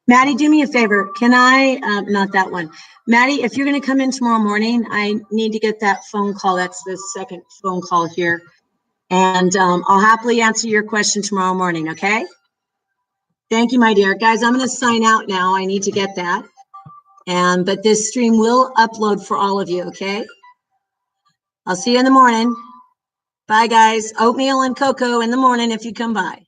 Maddie, do me a favor. Can I, not that one. Maddie, if you're going to come in tomorrow morning, I need to get that phone call. That's the second phone call here. And I'll happily answer your question tomorrow morning, okay? Thank you, my dear. Guys, I'm going to sign out now. I need to get that. But this stream will upload for all of you, okay? I'll see you in the morning. Bye, guys. Oatmeal and cocoa in the morning if you come by.